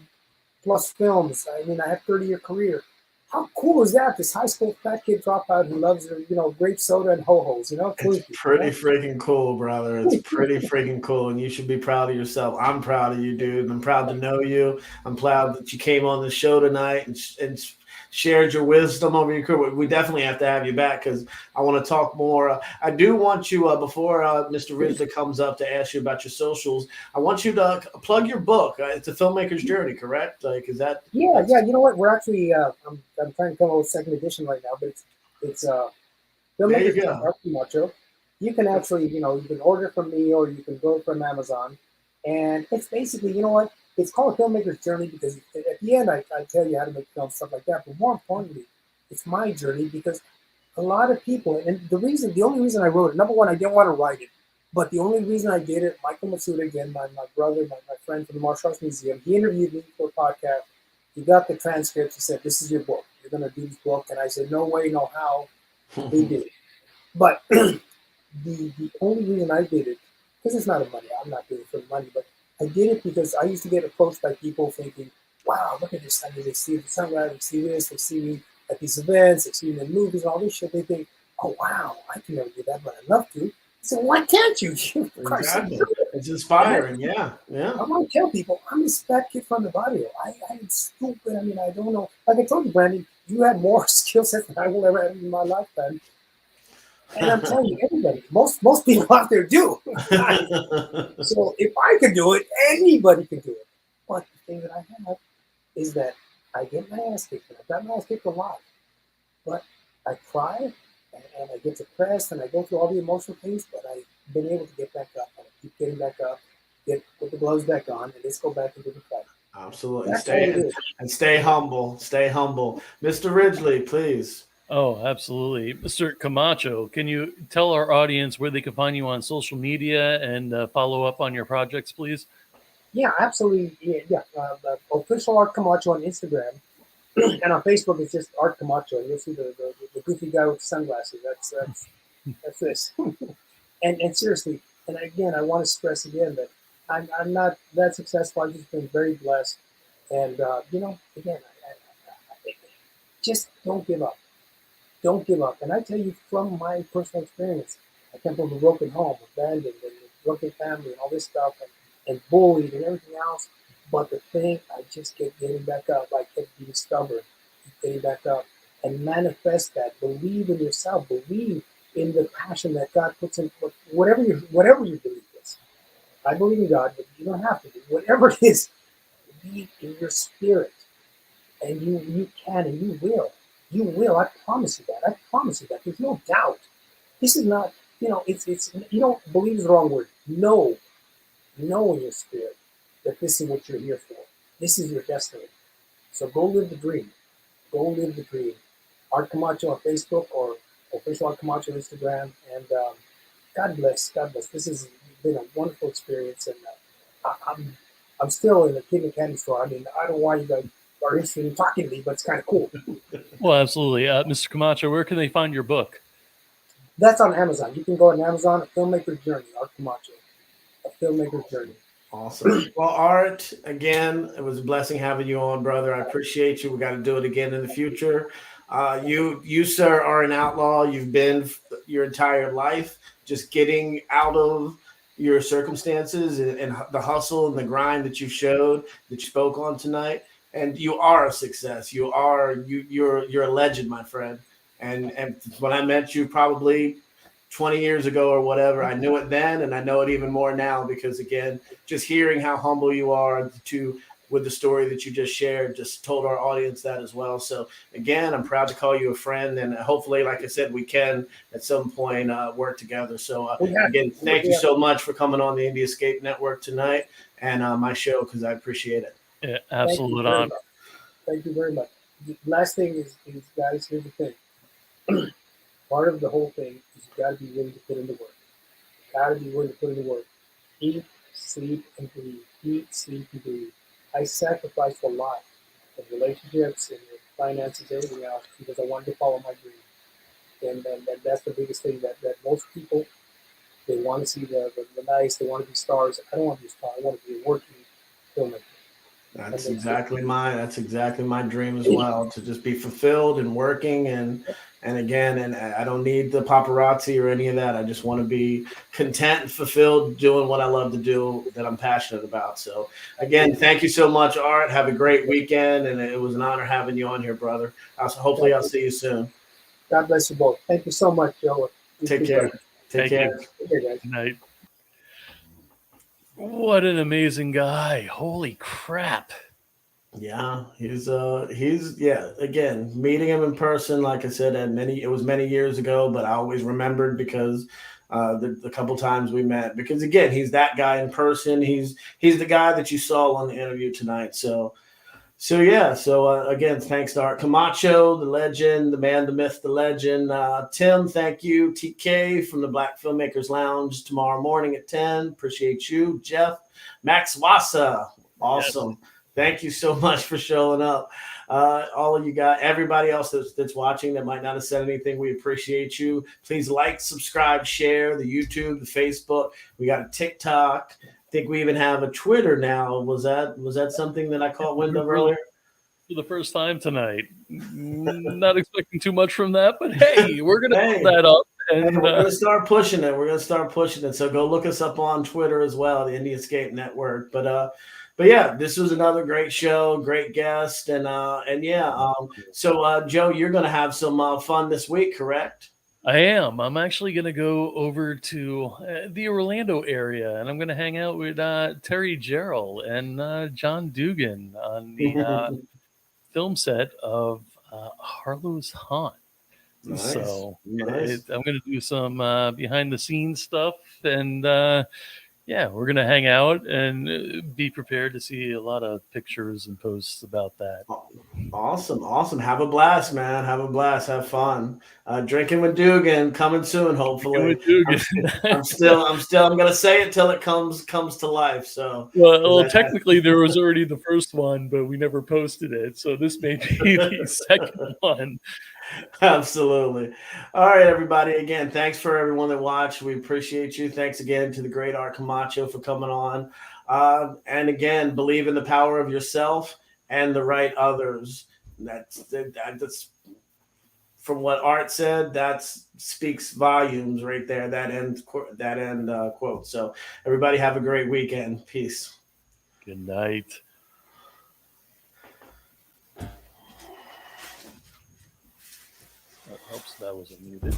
films. I mean, I have 30-year career. How cool is that? This high school fat kid dropout who loves, grape soda and ho-hos, It's Twinkies, pretty freaking cool, brother. It's pretty freaking cool, and you should be proud of yourself. I'm proud of you, dude. And I'm proud to know you. I'm proud that you came on the show tonight and shared your wisdom over your career. We definitely have to have you back because I want to talk more. I do want you, before Mr. Ridgely comes up to ask you about your socials, I want you to plug your book. It's a filmmaker's journey, correct? Like, is that? Yeah, yeah. You know what? We're actually, I'm trying to come up with second edition right now, but it's There you Filmmaker go. Stuntman, Camacho. You can actually, you can order from me or you can go from Amazon. And it's basically, you know what? It's called a filmmaker's journey because at the end, I tell you how to make films, stuff like that. But more importantly, it's my journey because a lot of people, and the only reason I wrote it, number one, I didn't want to write it. But the only reason I did it, Michael Matsuda, again, my brother, my friend from the Martial Arts Museum, he interviewed me for a podcast. He got the transcript. He said, "This is your book. You're going to do this book." And I said, "No way, no how." He did it. But the only reason I did it, because it's not a money, I'm not doing it for the money, but I did it because I used to get approached by people thinking, wow, look at this. I mean, they see the sunrise, they see this, they see me at these events, they see me in movies, all this shit. They think, oh, wow, I can never do that, but I'd love to. I said, why can't you? Exactly. It's inspiring. Yeah. Yeah. I want to tell people, I'm this fat kid from the barrio. I'm stupid. I mean, I don't know. Like I told you, Brandon, you have more skill sets than I will ever have in my lifetime. And I'm telling you, everybody, most people out there do. So if I can do it, anybody can do it. But the thing that I have is that I get my ass kicked. And I've got my ass kicked a lot. But I cry and I get depressed and I go through all the emotional things, but I've been able to get back up. And I keep getting back up, put the gloves back on, and let's go back into the fight. Absolutely. That's all it is. Stay humble. Stay humble. Mr. Ridgely, please. Oh, absolutely. Mr. Camacho, can you tell our audience where they can find you on social media and follow up on your projects, please? Yeah, absolutely. Yeah. Official Art Camacho on Instagram. And on Facebook, it's just Art Camacho. You'll see the goofy guy with the sunglasses. That's this. And seriously, and again, I want to stress again that I'm not that successful. I've just been very blessed. And, again, just don't give up. Don't give up. And I tell you from my personal experience, I came from a broken home, abandoned, and a broken family, and all this stuff, and bullied and everything else. But the thing, I just kept getting back up. I kept being stubborn, keep getting back up, and manifest that. Believe in yourself. Believe in the passion that God puts in. Whatever you believe is. I believe in God, but you don't have to. Whatever it is, believe in your spirit, and you can, and you will. You will. I promise you that. I promise you that. There's no doubt. This is not. It's. You don't believe is the wrong word. Know in your spirit that this is what you're here for. This is your destiny. So go live the dream. Go live the dream. Art Camacho on Facebook or official Art Camacho on Instagram. And God bless. God bless. This has been a wonderful experience. And I'm still in the kid in the candy store. I mean, I don't know why you guys are interested in talking to me, but it's kind of cool. Well, absolutely. Mr. Camacho, where can they find your book? That's on Amazon. You can go on Amazon, A Filmmaker's Journey, Art Camacho. A Filmmaker's Journey. Awesome. Well, Art, again, it was a blessing having you on, brother. I appreciate you. We got to do it again in the future. You, sir, are an outlaw. You've been your entire life just getting out of your circumstances and the hustle and the grind that you showed, that you spoke on tonight. And you are a success. You're a legend, my friend. And when I met you probably 20 years ago or whatever, I knew it then, and I know it even more now because, again, just hearing how humble you are with the story that you just shared, just told our audience that as well. So again, I'm proud to call you a friend, and hopefully, like I said, we can at some point work together. So again, thank you so much for coming on the Indie Escape Network tonight and my show, because I appreciate it. Yeah, absolute honor. Thank you very much. The last thing is guys, here's the thing. Part of the whole thing is you got to be willing to put in the work. Got to be willing to put in the work. Eat, sleep, and breathe. Eat, sleep, and breathe. I sacrificed a lot of relationships and finances, everything else, because I wanted to follow my dream. And that's the biggest thing that most people, they want to see the nice, they want to be stars. I don't want to be a star. I want to be a working filmmaker. That's exactly my dream as well, to just be fulfilled and working and again, and I don't need the paparazzi or any of that. I just want to be content and fulfilled doing what I love to do, that I'm passionate about. So again, thank you so much, Art. Have a great weekend, and it was an honor having you on here, brother. Hopefully I'll see you soon. God bless you both. Thank you so much, Joe. Take care. Take care. Guys. Good night. What an amazing guy. Holy crap. Yeah, he's again, meeting him in person, like I said, it was many years ago, but I always remembered because the couple times we met, because again, he's that guy in person. He's the guy that you saw on the interview tonight. So again, thanks to Art Camacho, the legend, the man, the myth, the legend. Tim, thank you. TK from the Black Filmmakers Lounge tomorrow morning at 10. Appreciate you. Jeff, Max Wassa, awesome. Yes. Thank you so much for showing up. All of you guys, everybody else that's watching that might not have said anything, we appreciate you. Please like, subscribe, share the YouTube, the Facebook. We got a TikTok. I think we even have a Twitter now. Was that something that I caught wind of earlier? For the first time tonight. Not expecting too much from that, but hey, we're going to build that up. And we're going to start pushing it. So go look us up on Twitter as well, the Indie Escape Network. But yeah, this was another great show, great guest. So Joe, you're going to have some fun this week, correct? I am. I'm actually going to go over to the Orlando area, and I'm going to hang out with Terry Gerald and John Dugan on the film set of Harlow's Haunt. Nice. So nice. I'm going to do some behind-the-scenes stuff, and yeah, we're going to hang out and be prepared to see a lot of pictures and posts about that. Awesome. Have a blast, man. Have a blast. Have fun. Drinking with Dugan coming soon, hopefully. I'm going to say it till it comes to life. So, well, technically there was already the first one, but we never posted it. So this may be the second one. Absolutely. All right, everybody. Again, thanks for everyone that watched. We appreciate you. Thanks again to the great Art Camacho for coming on. And again, believe in the power of yourself and the right others. That's from what Art said. That speaks volumes right there. That end quote. So everybody have a great weekend. Peace. Good night. That helps that wasn't muted.